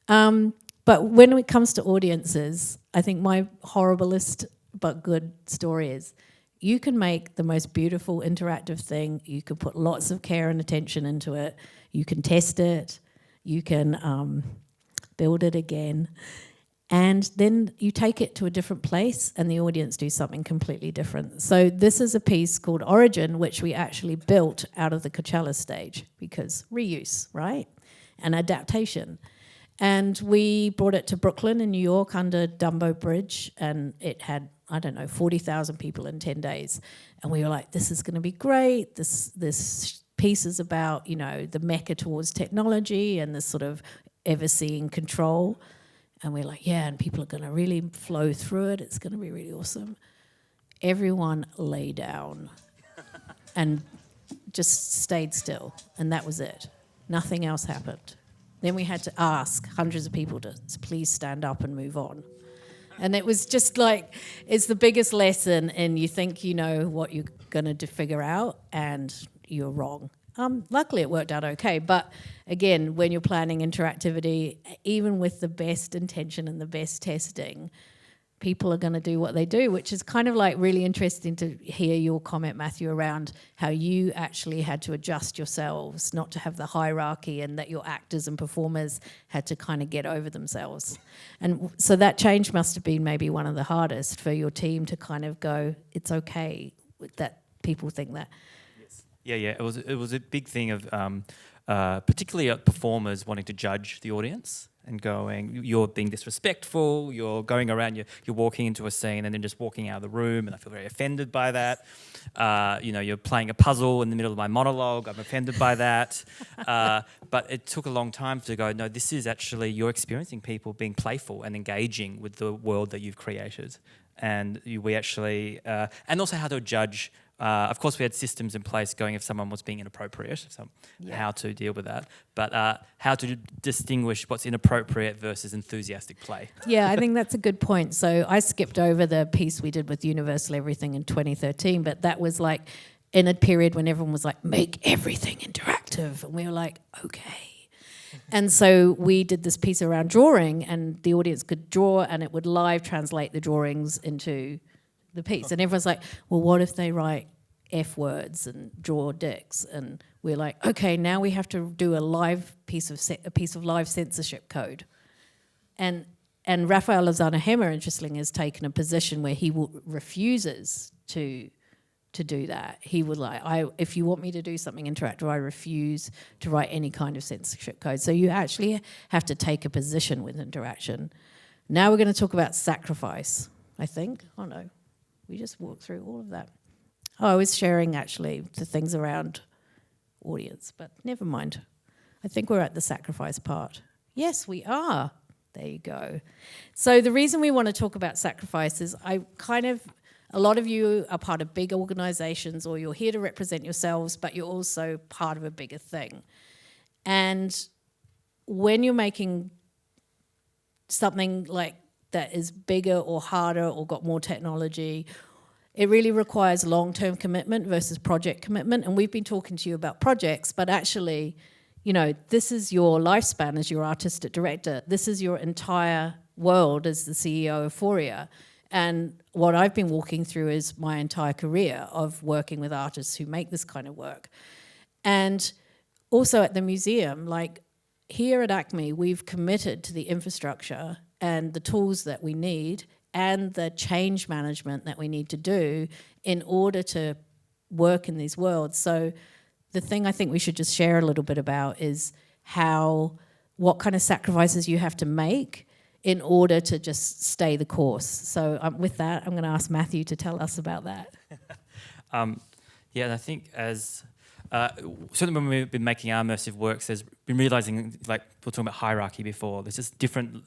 But when it comes to audiences, I think my horriblest but good story is you can make the most beautiful interactive thing. You can put lots of care and attention into it. You can test it. You can build it again. And then you take it to a different place and the audience do something completely different. So this is a piece called Origin, which we actually built out of the Coachella stage, because reuse, right? And adaptation. And we brought it to Brooklyn in New York under Dumbo Bridge, and it had, 40,000 people in 10 days. And we were like, this is going to be great. This piece is about, the mecca towards technology and this sort of ever-seeing control. And we're like, yeah, and people are going to really flow through it. It's going to be really awesome. Everyone lay down and just stayed still, and that was it. Nothing else happened. Then we had to ask hundreds of people to please stand up and move on. And it was just like, it's the biggest lesson, and you think you know what you're going to figure out, and you're wrong. Luckily, it worked out okay. But again, when you're planning interactivity, even with the best intention and the best testing, people are going to do what they do, which is kind of like really interesting to hear your comment, Matthew, around how you actually had to adjust yourselves, not to have the hierarchy, and that your actors and performers had to kind of get over themselves. And so that change must have been maybe one of the hardest for your team to kind of go, it's okay that people think that. Yeah. It was a big thing of particularly performers wanting to judge the audience and going, you're being disrespectful, you're going around, you're walking into a scene and then just walking out of the room, and I feel very offended by that. You're playing a puzzle in the middle of my monologue, I'm offended by that. But it took a long time to go, no, this is actually, you're experiencing people being playful and engaging with the world that you've created. And we actually, and also how to judge. Of course, we had systems in place going if someone was being inappropriate, how to deal with that. But how to distinguish what's inappropriate versus enthusiastic play. Yeah, I think that's a good point. So I skipped over the piece we did with Universal Everything in 2013, but that was like in a period when everyone was like, make everything interactive. And we were like, okay. And so we did this piece around drawing, and the audience could draw and it would live translate the drawings into the piece. And everyone's like, well, what if they write F words and draw dicks? And we're like, okay, now we have to do a piece of live censorship code. And Raphael Lozano-Hemmer, interestingly, has taken a position where he refuses to do that. He would like, if you want me to do something interactive, I refuse to write any kind of censorship code. So you actually have to take a position with interaction. Now we're going to talk about sacrifice, I think. Oh no, we just walked through all of that. Oh, I was sharing actually the things around audience, but never mind. I think we're at the sacrifice part. Yes, we are. There you go. So the reason we want to talk about sacrifice is a lot of you are part of big organizations, or you're here to represent yourselves, but you're also part of a bigger thing. And when you're making something like that is bigger or harder or got more technology, it really requires long-term commitment versus project commitment. And we've been talking to you about projects, but actually, you know, this is your lifespan as your artistic director. This is your entire world as the CEO of FACT24. And what I've been walking through is my entire career of working with artists who make this kind of work. And also at the museum, like here at ACMI, we've committed to the infrastructure and the tools that we need and the change management that we need to do in order to work in these worlds. So the thing I think we should just share a little bit about is what kind of sacrifices you have to make in order to just stay the course. So with that, I'm going to ask Matthew to tell us about that. Yeah, and I think as certainly when we've been making our immersive works, there's been realising, like we were talking about hierarchy before, there's just different...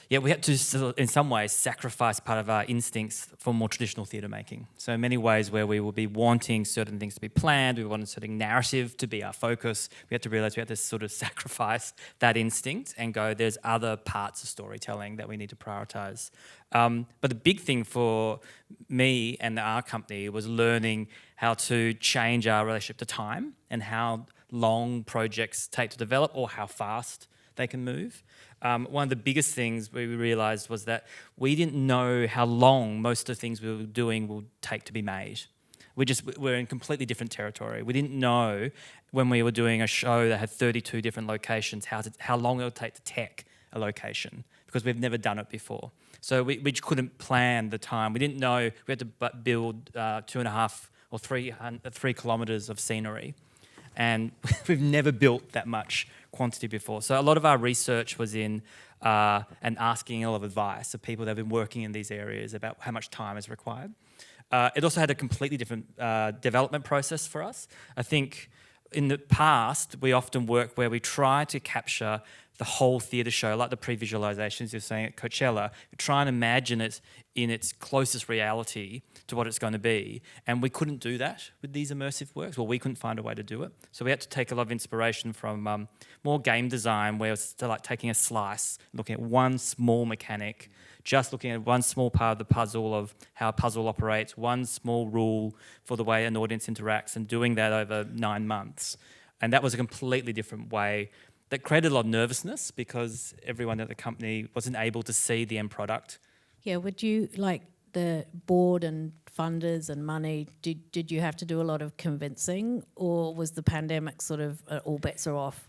we had to, in some ways, sacrifice part of our instincts for more traditional theatre making. So in many ways where we will be wanting certain things to be planned, we wanted certain narrative to be our focus, we had to realise we had to sort of sacrifice that instinct and go, there's other parts of storytelling that we need to prioritise. But the big thing for me and our company was learning how to change our relationship to time and how long projects take to develop or how fast they can move. One of the biggest things we realised was that we didn't know how long most of the things we were doing would take to be made. We're in completely different territory. We didn't know when we were doing a show that had 32 different locations how long it would take to tech a location, because we've never done it before. So we just couldn't plan the time. We didn't know we had to build 2.5 or 3 kilometres of scenery. And we've never built that much quantity before. So a lot of our research was in and asking a lot of advice of people that have been working in these areas about how much time is required. It also had a completely different development process for us. I think in the past, we often work where we try to capture the whole theatre show, like the pre-visualizations you're saying at Castella, try and imagine it in its closest reality to what it's going to be. And we couldn't do that with these immersive works. Well, we couldn't find a way to do it. So we had to take a lot of inspiration from more game design, where it's like taking a slice, looking at one small mechanic, just looking at one small part of the puzzle of how a puzzle operates, one small rule for the way an audience interacts, and doing that over 9 months. And that was a completely different way that created a lot of nervousness because everyone at the company wasn't able to see the end product. Yeah, would you, like the board and funders and money, did you have to do a lot of convincing, or was the pandemic sort of all bets are off?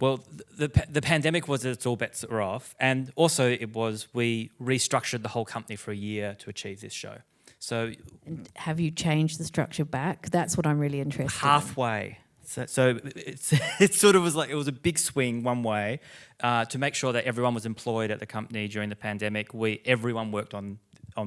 Well, the pandemic was it's all bets are off, and also it was we restructured the whole company for a year to achieve this show. So, and have you changed the structure back? That's what I'm really interested halfway. So it sort of was like it was a big swing one way to make sure that everyone was employed at the company during the pandemic. Everyone worked on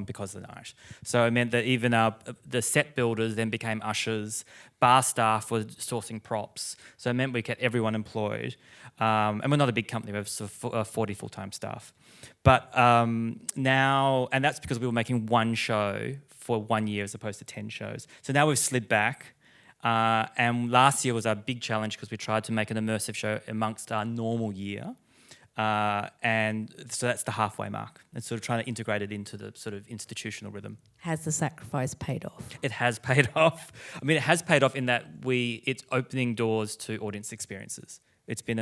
Because of the Night. So it meant that even the set builders then became ushers, bar staff were sourcing props. So it meant we kept everyone employed. And we're not a big company, we have sort of 40 full-time staff. But now, and that's because we were making one show for 1 year as opposed to 10 shows. So now we've slid back. And last year was our big challenge because we tried to make an immersive show amongst our normal year. And so that's the halfway mark. And sort of trying to integrate it into the sort of institutional rhythm. Has the sacrifice paid off? It has paid off. I mean, it has paid off in that it's opening doors to audience experiences. It's been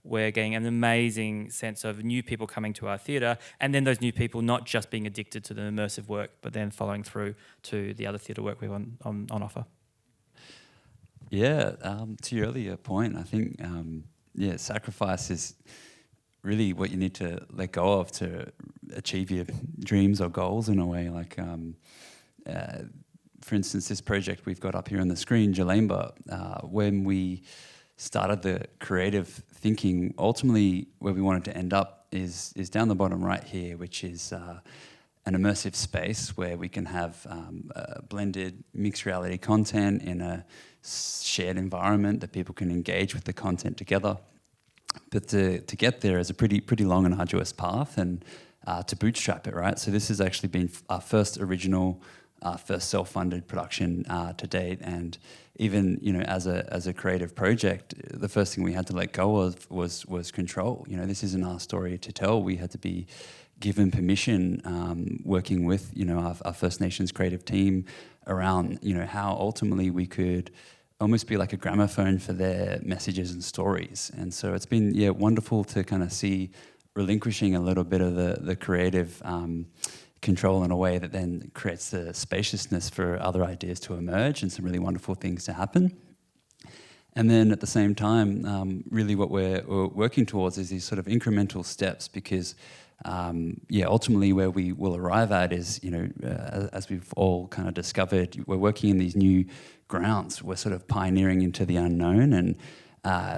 we're getting an amazing sense of new people coming to our theatre, and then those new people not just being addicted to the immersive work, but then following through to the other theatre work we have on offer. Yeah, to your earlier point, I think, sacrifice is really what you need to let go of to achieve your dreams or goals in a way. Like, for instance, this project we've got up here on the screen, Jalemba, when we started the creative thinking, ultimately where we wanted to end up is down the bottom right here, which is an immersive space where we can have blended mixed reality content in a shared environment that people can engage with the content together. But to get there is a pretty long and arduous path, and to bootstrap it, right? So this has actually been our first original, first self-funded production to date, and even as a creative project, the first thing we had to let go of was control. This isn't our story to tell. We had to be given permission, working with our First Nations creative team around how ultimately we could almost be like a gramophone for their messages and stories. And so it's been wonderful to kind of see relinquishing a little bit of the creative control in a way that then creates the spaciousness for other ideas to emerge and some really wonderful things to happen. And then at the same time, really what we're working towards is these sort of incremental steps, because ultimately where we will arrive at is, as we've all kind of discovered, we're working in these new grounds. We're sort of pioneering into the unknown, and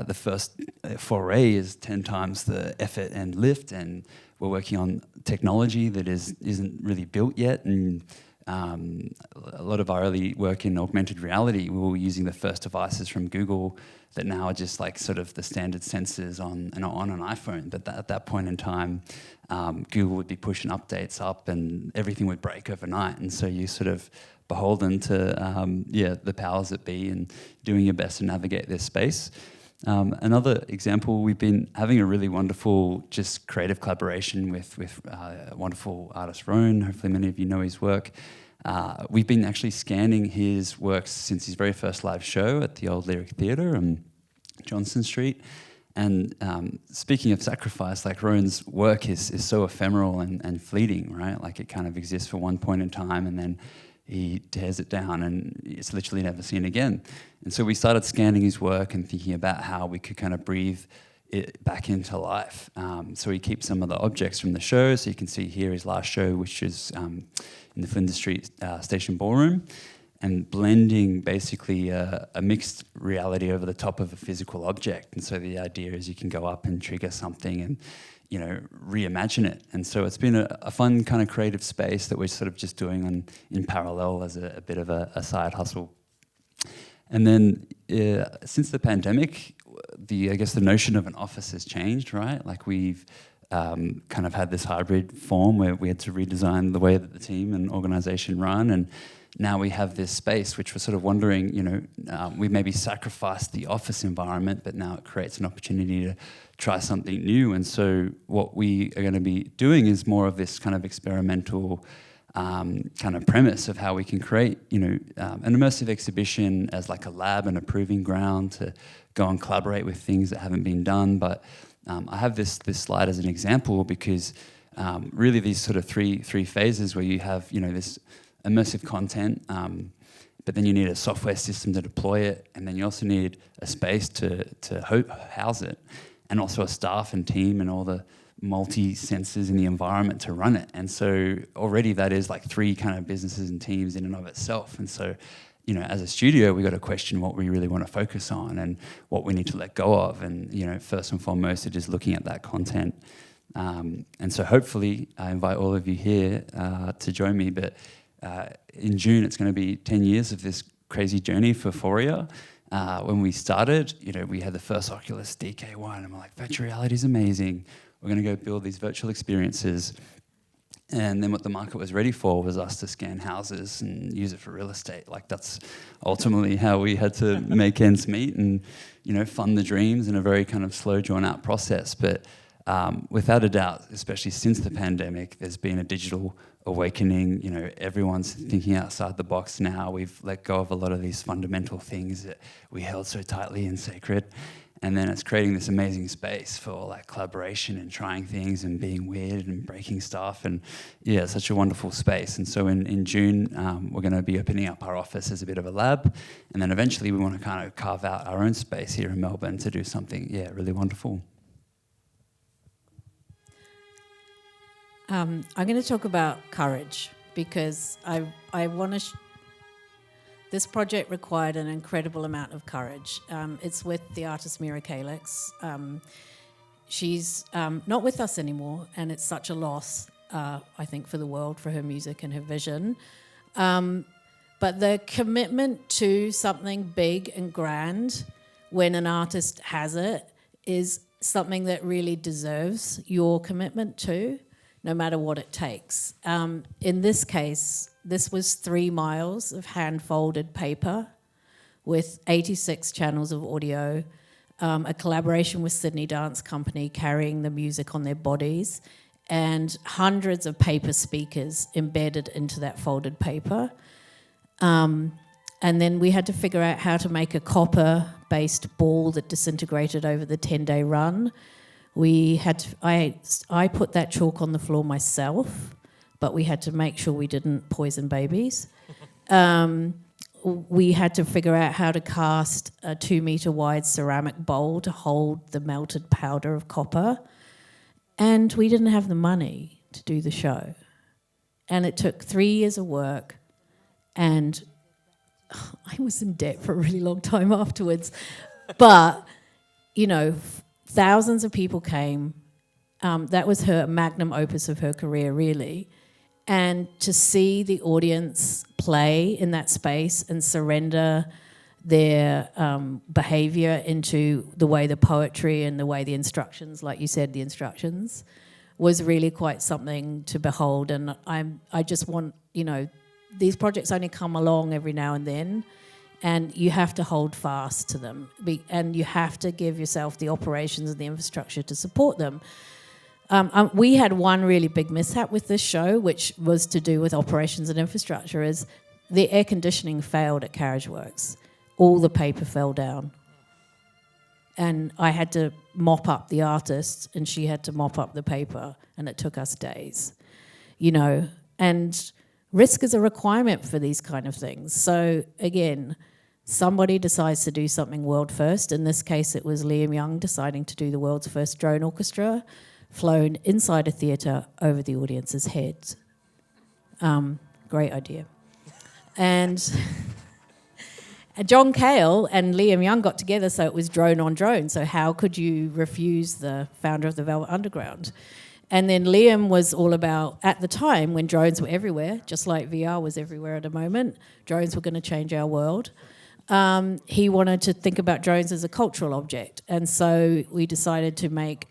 the first foray is 10 times the effort and lift, and we're working on technology that isn't really built yet, and a lot of our early work in augmented reality, we were using the first devices from Google that now are just like sort of the standard sensors on an iPhone. But at that point in time, Google would be pushing updates up and everything would break overnight. And so you sort of beholden to the powers that be and doing your best to navigate this space. Another example, we've been having a really wonderful just creative collaboration with wonderful artist Roan. Hopefully many of you know his work. We've been actually scanning his works since his very first live show at the Old Lyric Theatre on Johnston Street. And speaking of sacrifice, like Roan's work is so ephemeral and fleeting, right? Like it kind of exists for one point in time and then he tears it down and it's literally never seen again. And so we started scanning his work and thinking about how we could kind of breathe it back into life. So we keep some of the objects from the show. So you can see here his last show, which is in the Flinders Street Station Ballroom, and blending basically a mixed reality over the top of a physical object. And so the idea is you can go up and trigger something and reimagine it. And so it's been a fun kind of creative space that we're sort of just doing in parallel as a bit of a side hustle. And then since the pandemic, I guess the notion of an office has changed, right? Like we've kind of had this hybrid form where we had to redesign the way that the team and organization run, and now we have this space which we're sort of wondering, we maybe sacrificed the office environment, but now it creates an opportunity to try something new. And so what we are going to be doing is more of this kind of experimental kind of premise of how we can create, an immersive exhibition as like a lab and a proving ground to go and collaborate with things that haven't been done. But I have this slide as an example because really these sort of three phases where you have, this immersive content, but then you need a software system to deploy it, and then you also need a space to house it, and also a staff and team and all the multi-sensors in the environment to run it. And so already that is like 3 kind of businesses and teams in and of itself. And so, as a studio, we got to question what we really want to focus on and what we need to let go of. And, first and foremost, it is looking at that content. And so hopefully I invite all of you here to join me. But in June, it's going to be 10 years of this crazy journey for PHORIA. When we started, we had the first Oculus DK1, and we're like, virtual reality is amazing. We're going to go build these virtual experiences. And then what the market was ready for was us to scan houses and use it for real estate. Like that's ultimately how we had to make ends meet and, fund the dreams in a very kind of slow, drawn-out process. But without a doubt, especially since the pandemic, there's been a digital awakening. Everyone's thinking outside the box now. We've let go of a lot of these fundamental things that we held so tightly and sacred. And then it's creating this amazing space for like collaboration and trying things and being weird and breaking stuff. And yeah, it's such a wonderful space. And so in June, we're going to be opening up our office as a bit of a lab. And then eventually we want to kind of carve out our own space here in Melbourne to do something, really wonderful. I'm going to talk about courage because I want to... This project required an incredible amount of courage. It's with the artist Mira Kalex. She's not with us anymore, and it's such a loss. I think, for the world, for her music and her vision. But the commitment to something big and grand when an artist has it is something that really deserves your commitment to, no matter what it takes. In this case, this was 3 miles of hand-folded paper with 86 channels of audio, a collaboration with Sydney Dance Company carrying the music on their bodies, and hundreds of paper speakers embedded into that folded paper. And then we had to figure out how to make a copper-based ball that disintegrated over the 10-day run. I put that chalk on the floor myself, but we had to make sure we didn't poison babies. We had to figure out how to cast a 2-metre wide ceramic bowl to hold the melted powder of copper. And we didn't have the money to do the show. And it took 3 years of work, and I was in debt for a really long time afterwards. But, thousands of people came. That was her magnum opus of her career, really. And to see the audience play in that space and surrender their behaviour into the way the poetry and the way the instructions, like you said, the instructions, was really quite something to behold. And I just want, these projects only come along every now and then, and you have to hold fast to them. And you have to give yourself the operations and the infrastructure to support them. We had one really big mishap with this show, which was to do with operations and infrastructure, is the air conditioning failed at Carriage Works. All the paper fell down. And I had to mop up the artist, and she had to mop up the paper, and it took us days. And risk is a requirement for these kind of things. So, again, somebody decides to do something world first. In this case, it was Liam Young deciding to do the world's first drone orchestra, flown inside a theatre over the audience's heads. Great idea. And John Cale and Liam Young got together, so it was drone on drone. So how could you refuse the founder of the Velvet Underground? And then Liam was all about, at the time when drones were everywhere, just like VR was everywhere at the moment, drones were going to change our world. He wanted to think about drones as a cultural object. And so we decided to make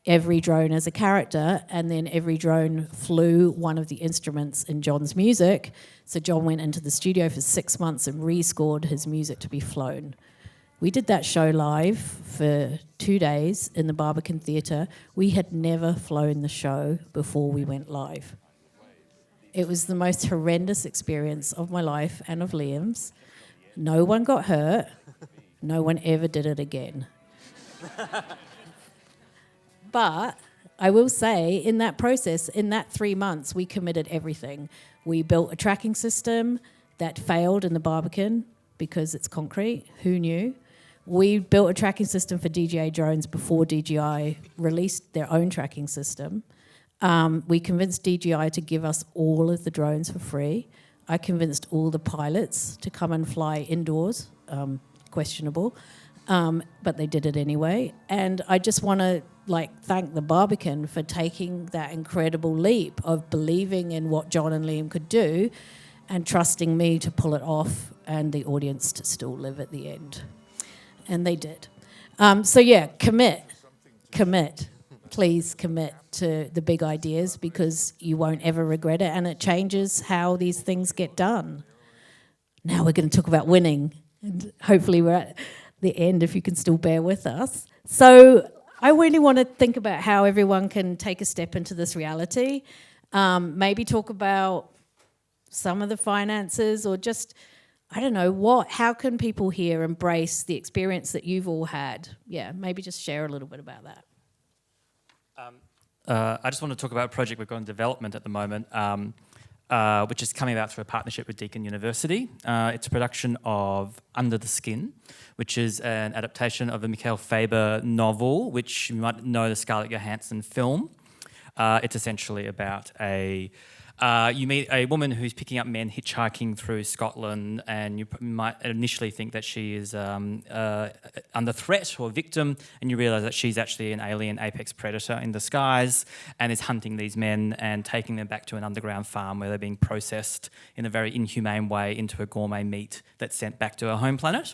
every drone as a character, and then every drone flew one of the instruments in John's music. So John went into the studio for 6 months and rescored his music to be flown. We did that show live for 2 days in the Barbican Theatre. We had never flown the show before we went live. It was the most horrendous experience of my life and of Liam's. No one got hurt. No one ever did it again. But I will say, in that process, in that 3 months, we committed everything. We built a tracking system that failed in the Barbican because it's concrete. Who knew? We built a tracking system for DJI drones before DJI released their own tracking system. We convinced DJI to give us all of the drones for free. I convinced all the pilots to come and fly indoors, questionable, but they did it anyway. And I just want to thank the Barbican for taking that incredible leap of believing in what John and Liam could do and trusting me to pull it off and the audience to still live at the end. And they did. Commit. Please commit to the big ideas, because you won't ever regret it, and it changes how these things get done. Now we're going to talk about winning, and hopefully we're at the end if you can still bear with us. So I really want to think about how everyone can take a step into this reality, maybe talk about some of the finances, or just, I don't know, how can people here embrace the experience that you've all had? Yeah, maybe just share a little bit about that. I just want to talk about a project we've got in development at the moment, which is coming about through a partnership with Deakin University. It's a production of Under the Skin, which is an adaptation of a Michael Faber novel, which you might know, the Scarlett Johansson film. It's essentially about a You meet a woman who's picking up men hitchhiking through Scotland, and you might initially think that she is under threat or victim, and you realise that she's actually an alien apex predator in disguise and is hunting these men and taking them back to an underground farm where they're being processed in a very inhumane way into a gourmet meat that's sent back to her home planet.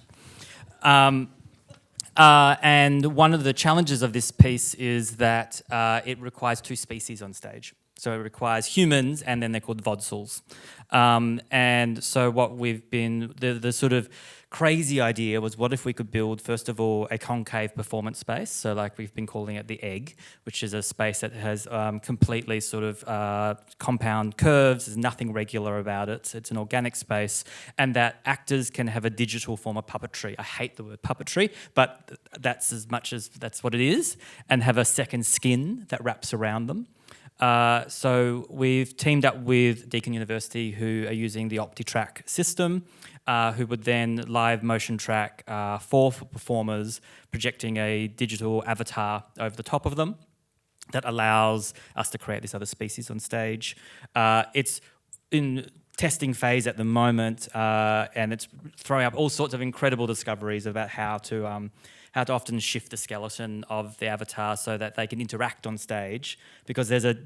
And one of the challenges of this piece is that it requires 2 species on stage. So it requires humans, and then they're called vodsels. And so what we've been, the sort of crazy idea was, what if we could build, first of all, a concave performance space? So like we've been calling it the egg, which is a space that has completely sort of compound curves. There's nothing regular about it. It's an organic space, and that actors can have a digital form of puppetry. I hate the word puppetry, but that's as much as that's what it is, and have a second skin that wraps around them. So we've teamed up with Deakin University, who are using the OptiTrack system, who would then live motion track 4 performers, projecting a digital avatar over the top of them that allows us to create this other species on stage. It's in testing phase at the moment, and it's throwing up all sorts of incredible discoveries about how to often shift the skeleton of the avatar so that they can interact on stage, because there's a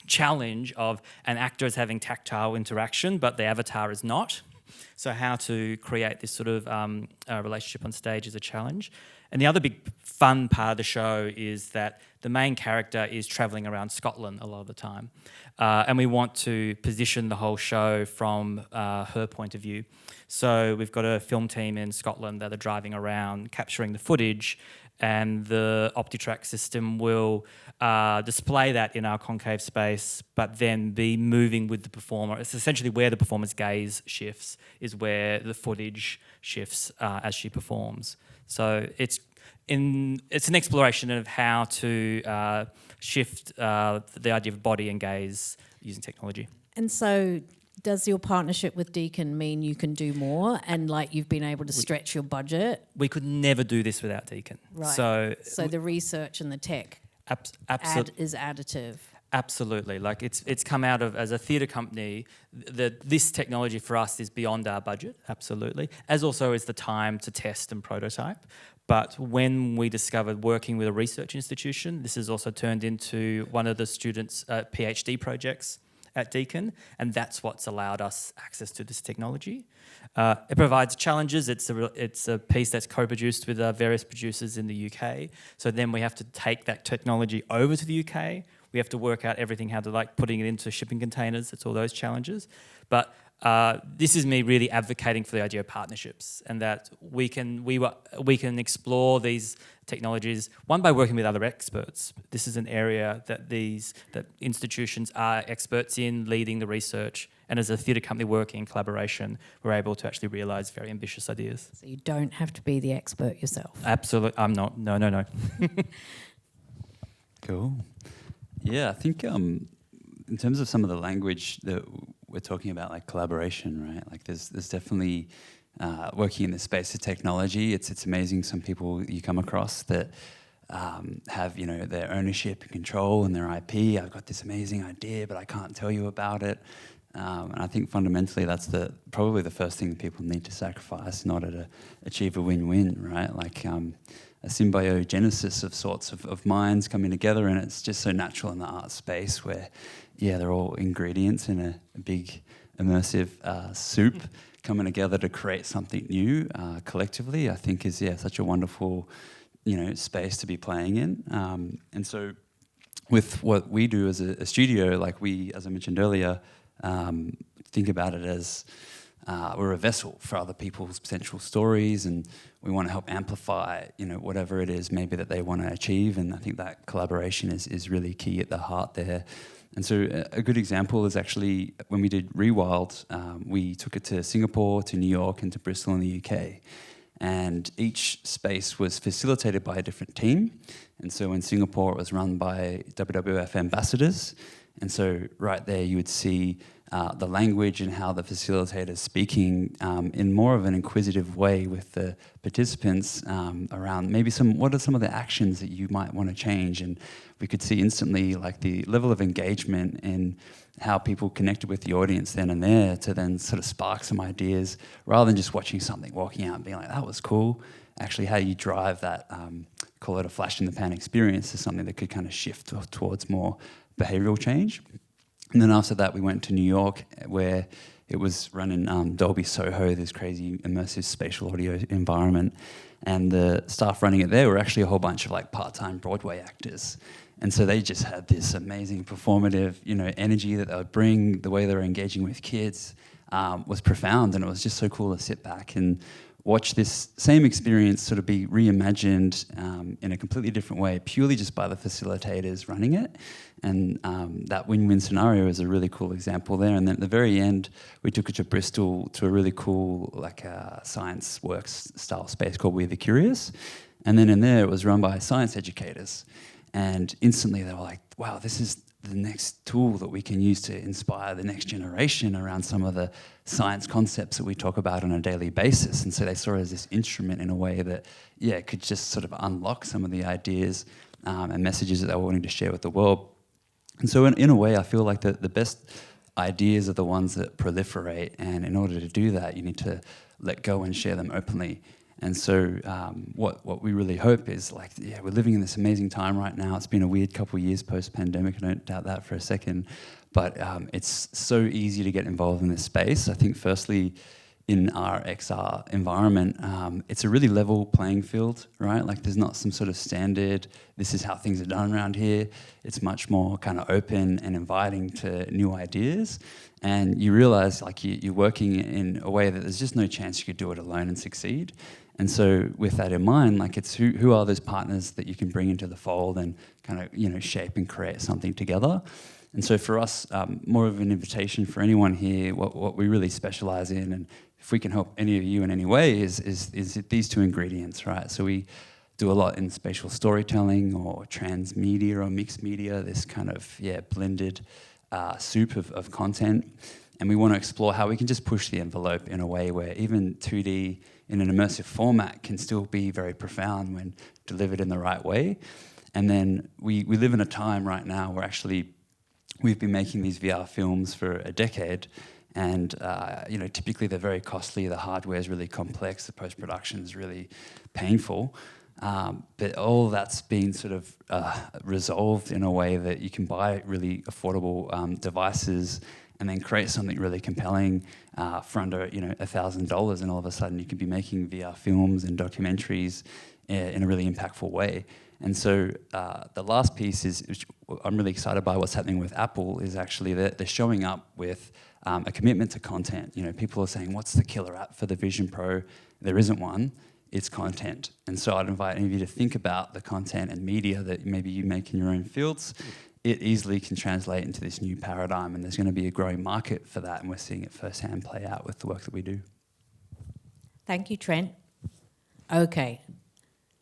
challenge of an actor is having tactile interaction, but the avatar is not. So how to create this sort of relationship on stage is a challenge. And the other big fun part of the show is that the main character is travelling around Scotland a lot of the time. And we want to position the whole show from her point of view. So we've got a film team in Scotland that are driving around, capturing the footage, and the OptiTrack system will display that in our concave space, but then be moving with the performer. It's essentially where the performer's gaze shifts is where the footage shifts as she performs. So it's an exploration of how to shift the idea of body and gaze using technology. And so does your partnership with Deakin mean you can do more, and like you've been able to stretch your budget? We could never do this without Deakin. Right. So the research and the tech is additive. Absolutely. Like it's come out of, as a theatre company, this technology for us is beyond our budget, absolutely, as also is the time to test and prototype. But when we discovered working with a research institution, this has also turned into one of the students' PhD projects at Deakin, and that's what's allowed us access to this technology. It provides challenges. It's a piece that's co-produced with various producers in the UK. So then we have to take that technology over to the UK. We have to work out everything, how to like putting it into shipping containers. It's all those challenges. But this is me really advocating for the idea of partnerships, and that we can explore these technologies, one, by working with other experts. This is an area that institutions are experts in, leading the research, and as a theatre company working in collaboration, we're able to actually realise very ambitious ideas. So you don't have to be the expert yourself. Absolutely, I'm not. No. Cool. Yeah, I think in terms of some of the language that we're talking about, like collaboration, right? Like there's definitely working in the space of technology. It's amazing some people you come across that have their ownership and control and their IP. I've got this amazing idea, but I can't tell you about it. And I think fundamentally that's probably the first thing that people need to sacrifice in order to achieve a win-win, right? Like a symbiogenesis of sorts of minds coming together, and it's just so natural in the art space where, they're all ingredients in a big immersive soup coming together to create something new collectively. I think is such a wonderful space to be playing in. And so with what we do as a studio, like we, as I mentioned earlier, think about it as we're a vessel for other people's potential stories, and we want to help amplify, whatever it is maybe that they want to achieve. And I think that collaboration is really key at the heart there. And so a good example is actually when we did Rewild, we took it to Singapore, to New York, and to Bristol in the UK. And each space was facilitated by a different team. And so in Singapore, it was run by WWF ambassadors. And so right there, you would see the language and how the facilitator is speaking in more of an inquisitive way with the participants around maybe what are some of the actions that you might want to change. And we could see instantly like the level of engagement in how people connected with the audience then and there to then sort of spark some ideas rather than just watching something, walking out and being like, that was cool. Actually, how you drive that, call it a flash in the pan experience, is something that could kind of shift towards more behavioral change. And then after that, we went to New York, where it was run in Dolby Soho, this crazy immersive spatial audio environment. And the staff running it there were actually a whole bunch of like part-time Broadway actors. And so they just had this amazing performative, energy that they would bring. The way they were engaging with kids was profound, and it was just so cool to sit back and watch this same experience sort of be reimagined in a completely different way, purely just by the facilitators running it. And that win-win scenario is a really cool example there. And then at the very end, we took it to Bristol to a really cool science works style space called We the Curious. And then in there, it was run by science educators. And instantly they were like, wow, this is the next tool that we can use to inspire the next generation around some of the science concepts that we talk about on a daily basis. And so they saw it as this instrument in a way that, it could just sort of unlock some of the ideas and messages that they were wanting to share with the world. And so in a way, I feel like the best ideas are the ones that proliferate. And in order to do that, you need to let go and share them openly. And so what we really hope is we're living in this amazing time right now. It's been a weird couple of years post-pandemic. I don't doubt that for a second. But it's so easy to get involved in this space. I think firstly, in our XR environment, it's a really level playing field, right? Like there's not some sort of standard, this is how things are done around here. It's much more kind of open and inviting to new ideas. And you realize you're working in a way that there's just no chance you could do it alone and succeed. And so with that in mind, it's who are those partners that you can bring into the fold and kind of, shape and create something together. And so for us, more of an invitation for anyone here, what we really specialize in, and if we can help any of you in any way, is these two ingredients, right? So we do a lot in spatial storytelling or transmedia or mixed media, this kind of, blended soup of content. And we want to explore how we can just push the envelope in a way where even 2D in an immersive format can still be very profound when delivered in the right way. And then we live in a time right now where actually we've been making these VR films for a decade, and typically they're very costly, the hardware is really complex, the post-production is really painful. But all that's been sort of resolved in a way that you can buy really affordable devices and then create something really compelling for under $1,000, and all of a sudden you can be making VR films and documentaries in a really impactful way. And so the last piece is, which I'm really excited by what's happening with Apple, is actually that they're showing up with a commitment to content. People are saying, what's the killer app for the Vision Pro? There isn't one. It's content. And so I'd invite any of you to think about the content and media that maybe you make in your own fields. It easily can translate into this new paradigm, and there's going to be a growing market for that, and we're seeing it firsthand play out with the work that we do. Thank you, Trent. Okay.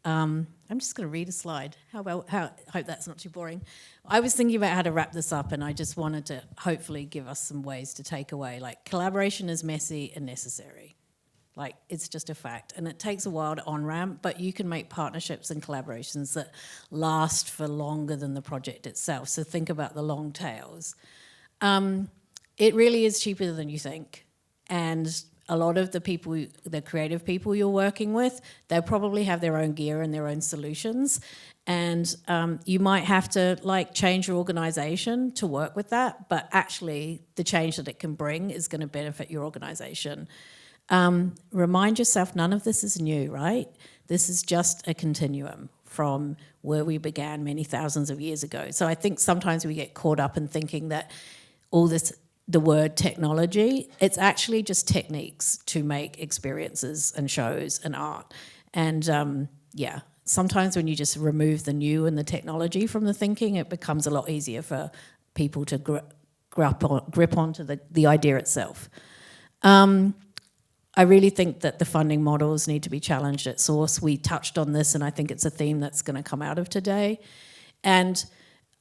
I'm just going to read a slide. I hope that's not too boring. I was thinking about how to wrap this up, and I just wanted to hopefully give us some ways to take away. Collaboration is messy and necessary. It's just a fact. And it takes a while to on-ramp, but you can make partnerships and collaborations that last for longer than the project itself. So think about the long tails. It really is cheaper than you think. And a lot of the creative people you're working with, they'll probably have their own gear and their own solutions. And you might have to change your organization to work with that, but actually the change that it can bring is going to benefit your organization. Remind yourself, none of this is new, right? This is just a continuum from where we began many thousands of years ago. So I think sometimes we get caught up in thinking that the word technology, it's actually just techniques to make experiences and shows and art. And sometimes when you just remove the new and the technology from the thinking, it becomes a lot easier for people to grip onto the idea itself. I really think that the funding models need to be challenged at source. We touched on this, and I think it's a theme that's going to come out of today. And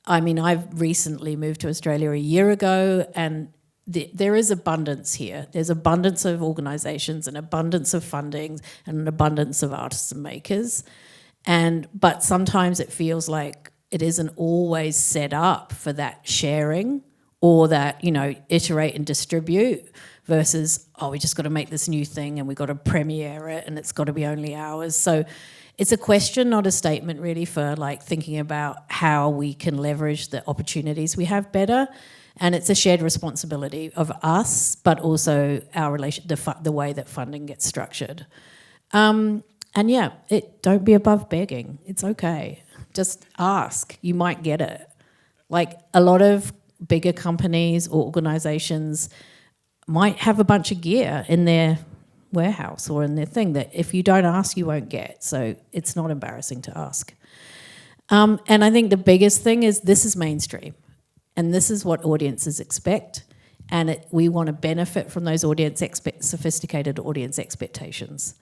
I mean, I've recently moved to Australia a year ago, and there is abundance here. There's abundance of organisations, an abundance of funding, and an abundance of artists and makers. But sometimes it feels like it isn't always set up for that sharing or that, iterate and distribute versus, we just got to make this new thing and we've got to premiere it and it's got to be only ours. So it's a question, not a statement really, for like thinking about how we can leverage the opportunities we have better. And it's a shared responsibility of us, but also our the way that funding gets structured. Don't be above begging. It's okay. Just ask. You might get it. Like a lot of bigger companies or organisations might have a bunch of gear in their warehouse or in their thing that if you don't ask, you won't get. So it's not embarrassing to ask. And I think the biggest thing is this is mainstream. And this is what audiences expect, and we want to benefit from those sophisticated audience expectations.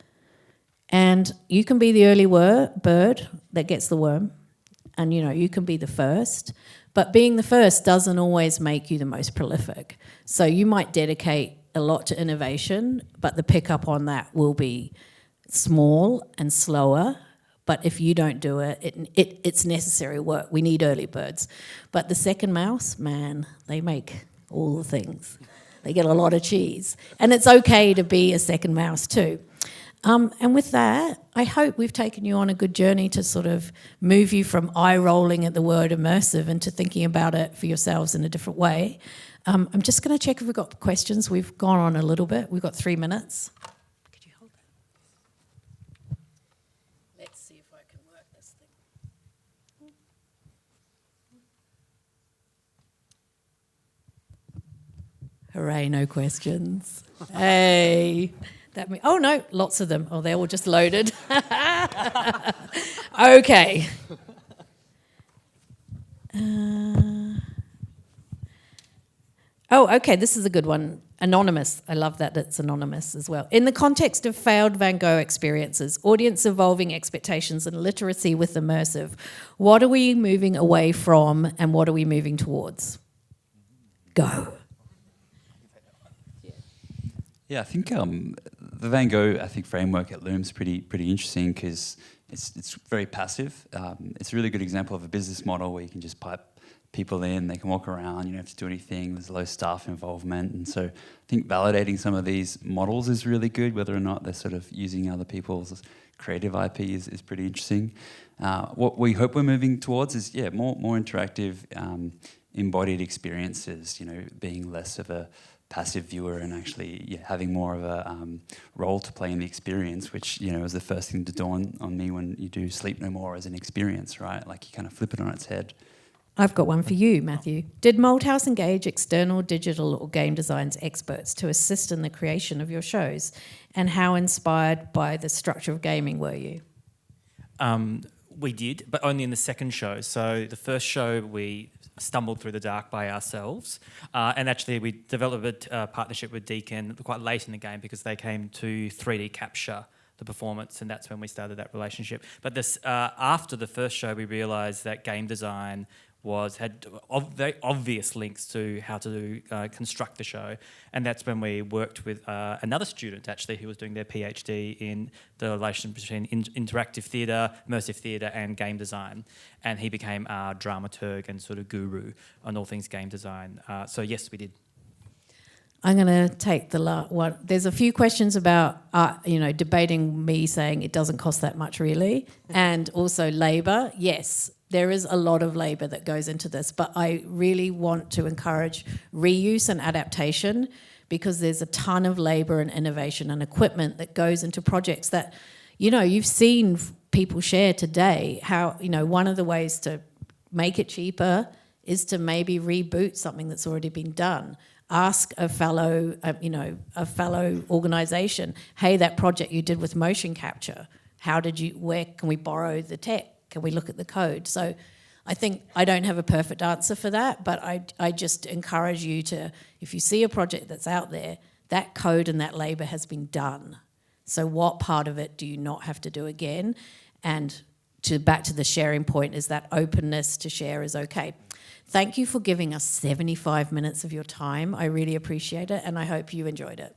And you can be the early bird that gets the worm, and you can be the first, but being the first doesn't always make you the most prolific. So you might dedicate a lot to innovation, but the pickup on that will be small and slower. But if you don't do it, it's necessary work. We need early birds. But the second mouse, man, they make all the things. They get a lot of cheese. And it's okay to be a second mouse too. And with that, I hope we've taken you on a good journey to sort of move you from eye-rolling at the word immersive into thinking about it for yourselves in a different way. I'm just going to check if we've got questions. We've gone on a little bit. We've got 3 minutes. Hooray, no questions. Hey. No, lots of them. Oh, they're all just loaded. Okay. Okay, this is a good one. Anonymous. I love that it's anonymous as well. In the context of failed Van Gogh experiences, audience evolving expectations and literacy with immersive, what are we moving away from and what are we moving towards? Go. Yeah, I think the Van Gogh framework at Loom's pretty interesting because it's very passive. It's a really good example of a business model where you can just pipe people in, they can walk around, you don't have to do anything, there's low staff involvement. And so I think validating some of these models is really good, whether or not they're sort of using other people's creative IP is pretty interesting. What we hope we're moving towards is, more interactive, embodied experiences, being less of a passive viewer and actually having more of a role to play in the experience, which is the first thing to dawn on me when you do Sleep No More as an experience, right? Like you kind of flip it on its head. I've got one for you, Matthew. Did Malthouse engage external digital or game designs experts to assist in the creation of your shows? And how inspired by the structure of gaming were you? We did, but only in the second show. So the first show we stumbled through the dark by ourselves, and actually we developed a partnership with Deacon quite late in the game because they came to 3D capture the performance, and that's when we started that relationship. But after the first show, we realised that game design had very obvious links to how to construct the show, and that's when we worked with another student actually who was doing their PhD in the relation between interactive theatre, immersive theatre and game design, and he became our dramaturg and sort of guru on all things game design. So yes, we did. I'm going to take the last one. There's a few questions about, debating me saying it doesn't cost that much really, and also labour. Yes, there is a lot of labour that goes into this, but I really want to encourage reuse and adaptation because there's a ton of labour and innovation and equipment that goes into projects that, you've seen people share today how, one of the ways to make it cheaper is to maybe reboot something that's already been done. Ask a fellow organisation, hey, that project you did with motion capture, where can we borrow the tech? Can we look at the code? So I think I don't have a perfect answer for that, but I just encourage you to, if you see a project that's out there, that code and that labour has been done. So what part of it do you not have to do again? And back to the sharing point, is that openness to share is okay. Thank you for giving us 75 minutes of your time. I really appreciate it, and I hope you enjoyed it.